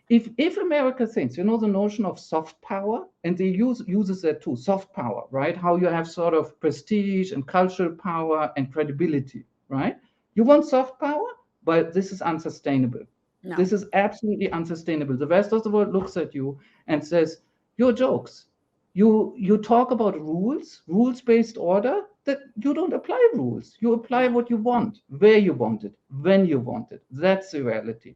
If America thinks, the notion of soft power, and they uses that too, soft power, right? How you have sort of prestige and cultural power and credibility, right? You want soft power, but this is unsustainable. No. This is absolutely unsustainable. The rest of the world looks at you and says, you're jokes. You talk about rules-based order, that you don't apply rules. You apply what you want, where you want it, when you want it. That's the reality.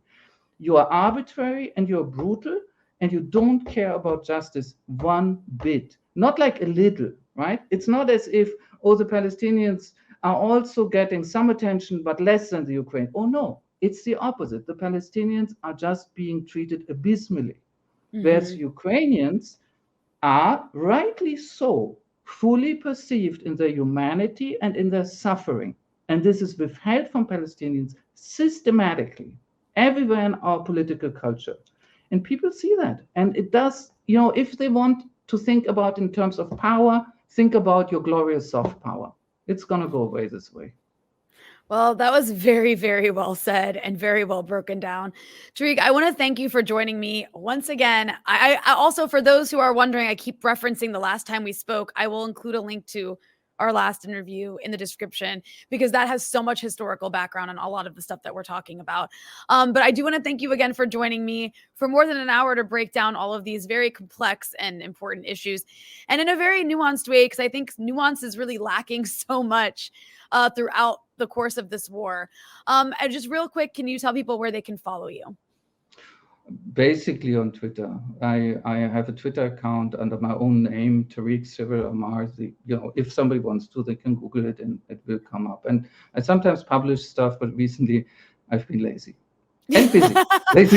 You are arbitrary and you're brutal, and you don't care about justice one bit. Not like a little, right? It's not as if, the Palestinians are also getting some attention, but less than the Ukraine. Oh, no, it's the opposite. The Palestinians are just being treated abysmally. Whereas Ukrainians are, rightly so, fully perceived in their humanity and in their suffering. And this is withheld from Palestinians systematically, everywhere in our political culture. And people see that. And it does, if they want to think about in terms of power, think about your glorious soft power. It's going to go away this way. Well, that was very, very well said and very well broken down. Tarik, I want to thank you for joining me once again. I also, for those who are wondering, I keep referencing the last time we spoke. I will include a link to our last interview in the description, because that has so much historical background on a lot of the stuff that we're talking about. But I do want to thank you again for joining me for more than an hour to break down all of these very complex and important issues, and in a very nuanced way, because I think nuance is really lacking so much throughout the course of this war. And just real quick, can you tell people where they can follow you? basically on Twitter. I have a Twitter account under my own name, Tarik Cyril Amar. If somebody wants to, they can Google it and it will come up. And I sometimes publish stuff, but recently I've been lazy and busy.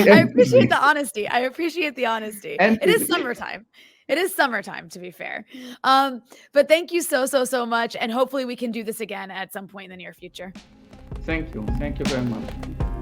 I appreciate the honesty. And It is summertime. It is summertime, to be fair. But thank you so much. And hopefully we can do this again at some point in the near future. Thank you. Thank you very much.